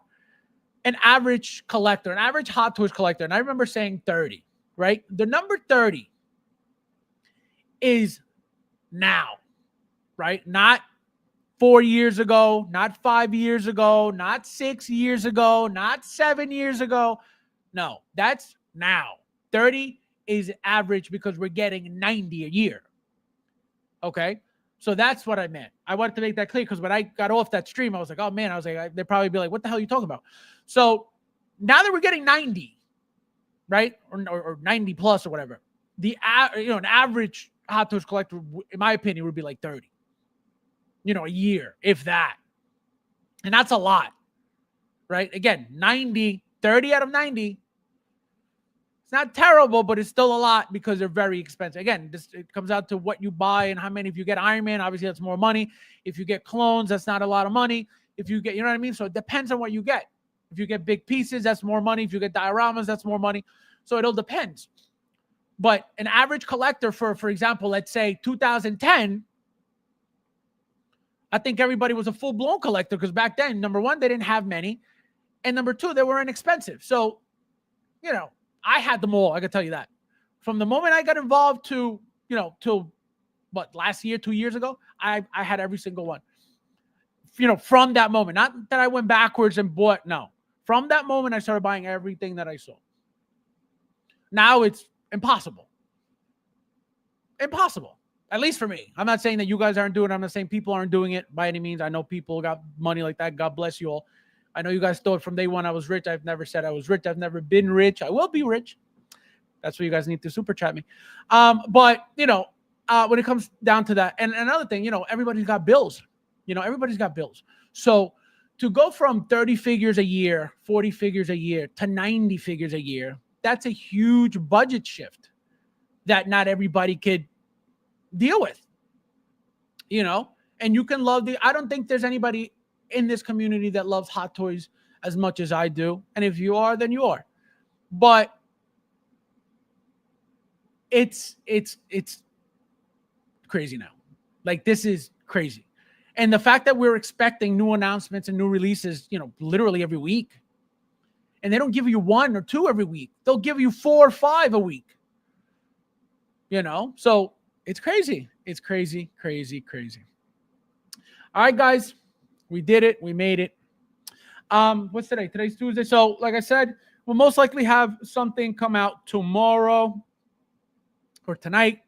an average collector, an average Hot Toys collector, and I remember saying 30, right? The number 30 is now, right? Not 4 years ago, not 5 years ago, not 6 years ago, not 7 years ago. No, that's now. 30 is average because we're getting 90 a year. Okay? So that's what I meant. I wanted to make that clear because when I got off that stream, I was like, oh man, they'd probably be like, what the hell are you talking about? So now that we're getting 90, right? Or 90 plus or whatever, an average Hot Toys collector, in my opinion, would be like 30. A year, if that. And that's a lot, right? Again, 30 out of 90. It's not terrible, but it's still a lot because they're very expensive. Again, it comes out to what you buy and how many. If you get Iron Man, obviously that's more money. If you get clones, that's not a lot of money. If you get, you know what I mean? So it depends on what you get. If you get big pieces, that's more money. If you get dioramas, that's more money. So it all depends. But an average collector for example, let's say 2010, I think everybody was a full-blown collector because back then, number one, they didn't have many. And number two, they were inexpensive. So, I had them all. I can tell you that. From the moment I got involved till last year, 2 years ago, I had every single one. From that moment, not that I went backwards and bought. No, from that moment, I started buying everything that I saw. Now it's impossible. Impossible. At least for me. I'm not saying that you guys aren't doing it. I'm not saying people aren't doing it by any means. I know people got money like that. God bless you all. I know you guys thought from day one I was rich. I've never said I was rich. I've never been rich. I will be rich. That's what you guys need to super chat me. But when it comes down to that, and another thing, everybody's got bills. Everybody's got bills. So to go from 30 figures a year, 40 figures a year to 90 figures a year, that's a huge budget shift that not everybody could deal with. And you can love I don't think there's anybody in this community that loves hot toys as much as I do. And if you are, then you are. But it's crazy now. Like, this is crazy. And the fact that we're expecting new announcements and new releases, literally every week. And they don't give you 1 or 2 every week. They'll give you 4 or 5 a week. So it's crazy. It's crazy, crazy, crazy. All right, guys, we did it. We made it. What's today? Today's Tuesday. So like I said, we'll most likely have something come out tomorrow or tonight.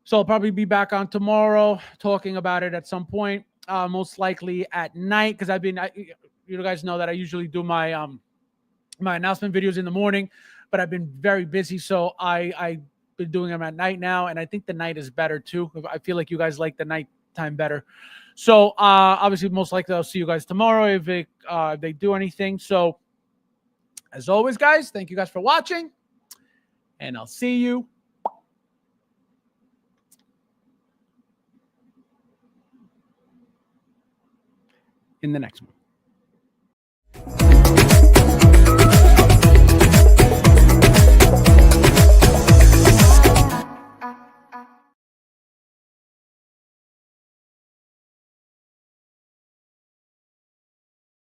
So I'll probably be back on tomorrow talking about it at some point, most likely at night, because you guys know that I usually do my my announcement videos in the morning, but I've been very busy, so I've been doing them at night now, and I think the night is better too. I feel like you guys like the nighttime better. So obviously, most likely I'll see you guys tomorrow if they do anything. So as always, guys, thank you guys for watching, and I'll see you in the next one.